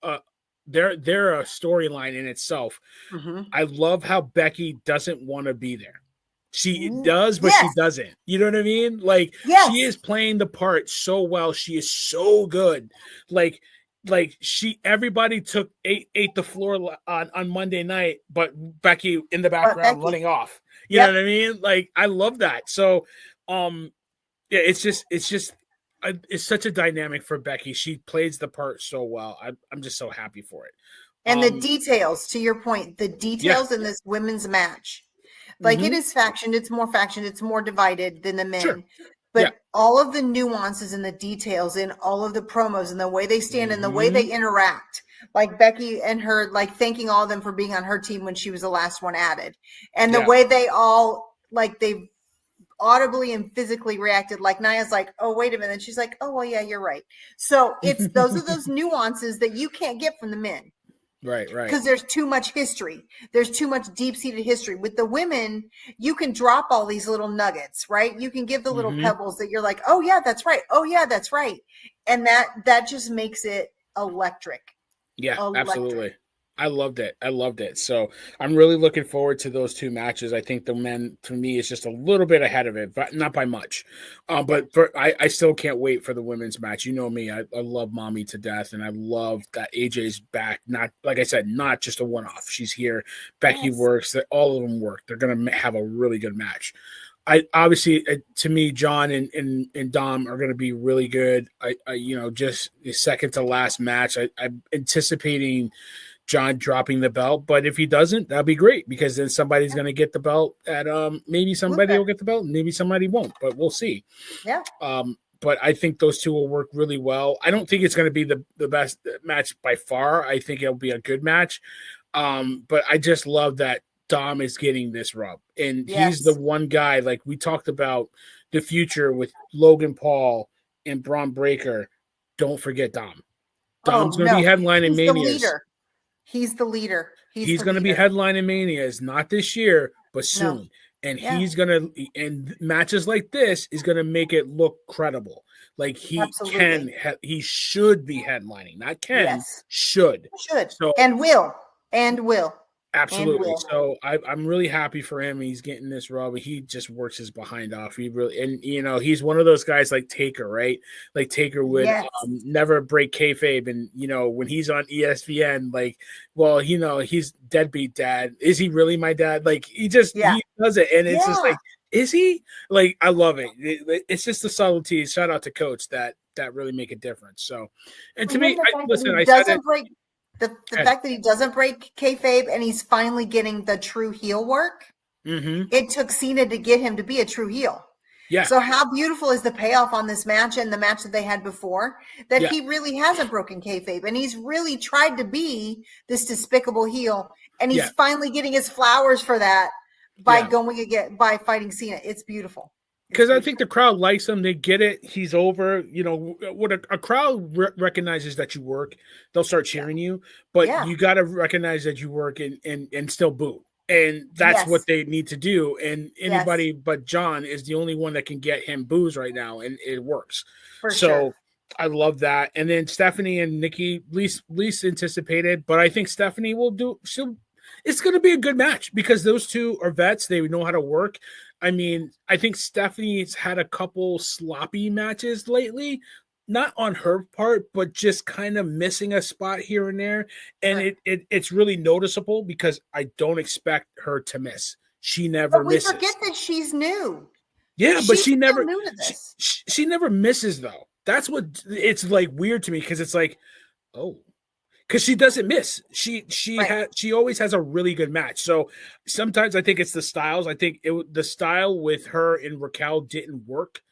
Speaker 1: they're a storyline in itself. Mm-hmm. I love how Becky doesn't want to be there. She does, but she doesn't. You know what I mean? Like, she is playing the part so well. She is so good. Like everybody ate the floor on Monday night, but Becky in the background running off. You know what I mean? Like, I love that. So, it's such a dynamic for Becky. She plays the part so well. I'm just so happy for it.
Speaker 2: And the details, to your point, the details in this women's match. Like, it is factioned, it's more divided than the men. Sure. But all of the nuances and the details in all of the promos and the way they stand and the way they interact, like Becky and her, like, thanking all of them for being on her team when she was the last one added. And the way they all, like, they audibly and physically reacted, like Nia's like, oh, wait a minute. And she's like, oh, well, yeah, you're right. So those are those nuances that you can't get from the men.
Speaker 1: Right.
Speaker 2: Because there's too much history. There's too much deep-seated history. With the women, you can drop all these little nuggets, right? You can give the little pebbles that you're like, oh, yeah, that's right. Oh, yeah, that's right. And that just makes it electric.
Speaker 1: Yeah, absolutely. I loved it. I loved it. So I'm really looking forward to those two matches. I think the men, for me, is just a little bit ahead of it, but not by much. I still can't wait for the women's match. You know me, I love Mommy to death, and I love that AJ's back. Not, like I said, not just a one-off. She's here. Becky works. All of them work. They're going to have a really good match. I obviously, to me, John and Dom are going to be really good. Just the second to last match. I'm anticipating John dropping the belt, but if he doesn't, that'll be great because then somebody's going to get the belt at maybe somebody will get the belt, maybe somebody won't, but we'll see.
Speaker 2: Yeah.
Speaker 1: But I think those two will work really well. I don't think it's going to be the best match by far. I think it'll be a good match. But I just love that Dom is getting this rub, and he's the one guy, like we talked about the future with Logan Paul and Braun Breaker. Don't forget Dom. Dom's going to be headlining Manias.
Speaker 2: He's the leader.
Speaker 1: He's going to be headlining Manias, not this year, but soon. No. And he's going to, and matches like this is going to make it look credible. Like he should be headlining, not can, should.
Speaker 2: So, and will.
Speaker 1: Absolutely. So I'm really happy for him. He's getting this rub. He just works his behind off. He really, and he's one of those guys like Taker, right? Like Taker would never break kayfabe, and when he's on ESPN, like, well, he's deadbeat dad. Is he really my dad? Like he does it, and it's just like, is he? Like I love it. It's just the subtleties. Shout out to Coach that really make a difference. So, and to me, I said it.
Speaker 2: The fact that he doesn't break kayfabe and he's finally getting the true heel work, it took Cena to get him to be a true heel.
Speaker 1: Yeah.
Speaker 2: So how beautiful is the payoff on this match and the match that they had before that he really hasn't broken kayfabe and he's really tried to be this despicable heel and he's finally getting his flowers for that by by fighting Cena. It's beautiful.
Speaker 1: Because I think the crowd likes him. They get it. He's over. When a crowd recognizes that you work, they'll start cheering you. But you got to recognize that you work and still boo. And that's what they need to do. And anybody but John is the only one that can get him boos right now. And it works.
Speaker 2: For sure.
Speaker 1: I love that. And then Stephanie and Nikki, least anticipated. But I think Stephanie will do. It's going to be a good match because those two are vets. They know how to work. I mean, I think Stephanie's had a couple sloppy matches lately, not on her part, but just kind of missing a spot here and there. And it's really noticeable because I don't expect her to miss. She never misses.
Speaker 2: We forget that she's new.
Speaker 1: Yeah, but she never she never misses though. That's what it's like weird to me because it's like, oh. Because she doesn't miss. She always has a really good match. So sometimes I think it's the styles. I think the style with her and Raquel didn't work.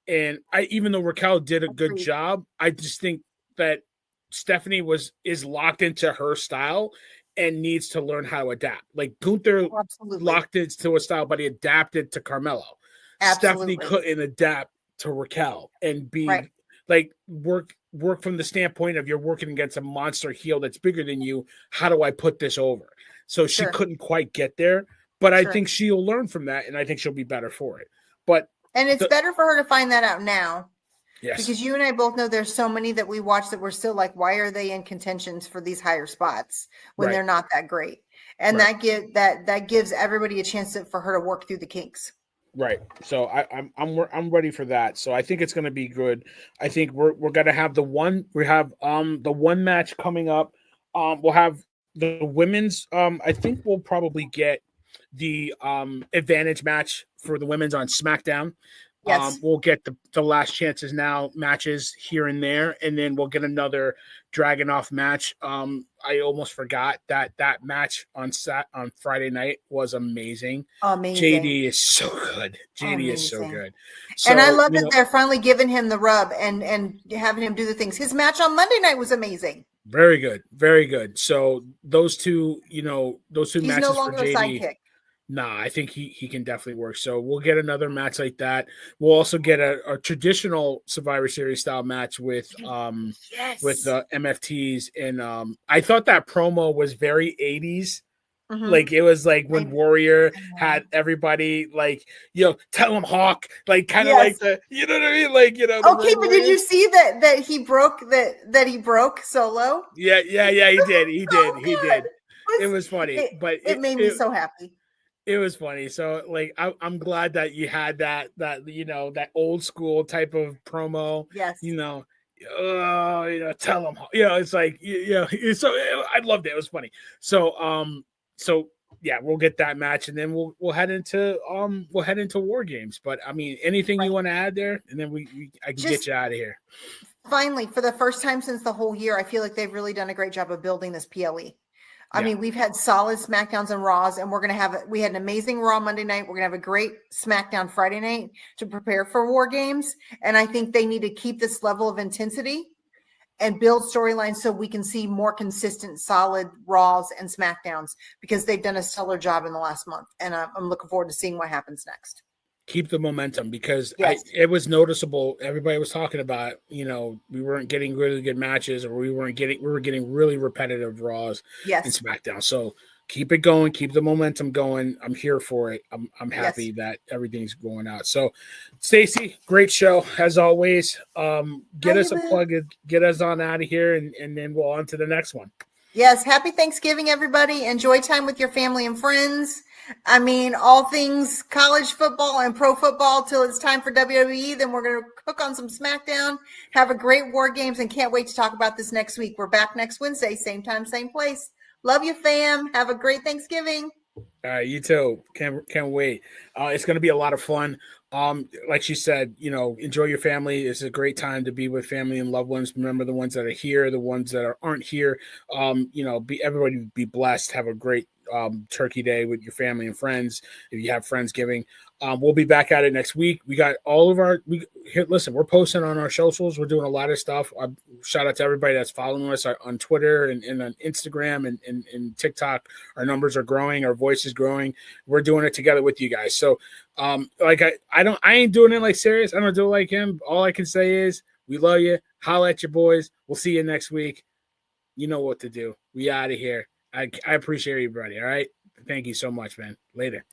Speaker 1: And even though Raquel did a good job, I just think that Stephanie is locked into her style and needs to learn how to adapt. Like Gunther locked into a style, but he adapted to Carmelo. Stephanie couldn't adapt to Raquel and be like work from the standpoint of you're working against a monster heel that's bigger than you. How do I put this over? So she couldn't quite get there, but I think she'll learn from that, and I think she'll be better for it. And
Speaker 2: it's better for her to find that out now.
Speaker 1: Yes.
Speaker 2: Because you and I both know there's so many that we watch that we're still like, why are they in contentions for these higher spots when they're not that great? And that gives everybody a chance for her to work through the kinks.
Speaker 1: Right. So I'm ready for that. So I think it's going to be good. I think we're going to have the one match coming up. We'll have the women's. I think we'll probably get the advantage match for the women's on SmackDown.
Speaker 2: Yes.
Speaker 1: We'll get the last chances now matches here and there, and then we'll get another Dragunov match. I almost forgot that match on Friday night was amazing. JD is so good. JD is so good. So,
Speaker 2: and I love that they're finally giving him the rub and having him do the things. His match on Monday night was amazing.
Speaker 1: Very good. Very good. So those two
Speaker 2: He's
Speaker 1: matches
Speaker 2: no longer
Speaker 1: for JD.
Speaker 2: A sidekick.
Speaker 1: Nah, I think he can definitely work. So we'll get another match like that. We'll also get a traditional Survivor Series style match with MFTs. And I thought that promo was very 80s. Like it was like when Warrior
Speaker 2: I know.
Speaker 1: had everybody like, tell him Hawk, like kind of
Speaker 2: Yes.
Speaker 1: like the, you know what I mean? Like, the
Speaker 2: Okay, but did you see that he broke Solo?
Speaker 1: Yeah, he did. He
Speaker 2: So
Speaker 1: did. He
Speaker 2: good.
Speaker 1: did. It was funny, but
Speaker 2: it made me so happy.
Speaker 1: It was funny. So like I'm glad that you had that that old school type of promo.
Speaker 2: Yes.
Speaker 1: Tell them. It's like so I loved it. It was funny. So yeah, we'll get that match and then we'll head into War Games. But I mean, anything you want to add there, and then I can get you out of here.
Speaker 2: Finally, for the first time since the whole year, I feel like they've really done a great job of building this PLE. I mean, we've had solid SmackDowns and Raws, and we had an amazing Raw Monday night. We're going to have a great SmackDown Friday night to prepare for War Games. And I think they need to keep this level of intensity and build storylines so we can see more consistent, solid Raws and SmackDowns, because they've done a stellar job in the last month. And I'm looking forward to seeing what happens next.
Speaker 1: Keep the momentum, because it was noticeable. Everybody was talking about, we weren't getting really good matches, or we were getting really repetitive Raws and SmackDown. So keep it going, keep the momentum going. I'm here for it. I'm happy that everything's going out. So Stacy, great show as always. Get us a plug, get us on out of here, and then we'll on to the next one.
Speaker 2: Yes, happy Thanksgiving, everybody. Enjoy time with your family and friends. I mean, all things college football and pro football till it's time for WWE. Then we're going to cook on some SmackDown. Have a great War Games, and can't wait to talk about this next week. We're back next Wednesday, same time, same place. Love you, fam. Have a great Thanksgiving.
Speaker 1: All right, you too. Can't wait. It's going to be a lot of fun. Like she said, enjoy your family. It's a great time to be with family and loved ones. Remember the ones that are here, the ones that aren't here. Everybody be blessed. Have a great Turkey Day with your family and friends. If you have Friendsgiving, we'll be back at it next week. We got all of listen, we're posting on our socials. We're doing a lot of stuff. Shout out to everybody that's following us on Twitter and on Instagram and TikTok. Our numbers are growing. Our voice is growing. We're doing it together with you guys. So, I ain't doing it like serious. I don't do it like him. All I can say is we love you. Holla at your boys. We'll see you next week. You know what to do. We out of here. I appreciate everybody. All right. Thank you so much, man. Later.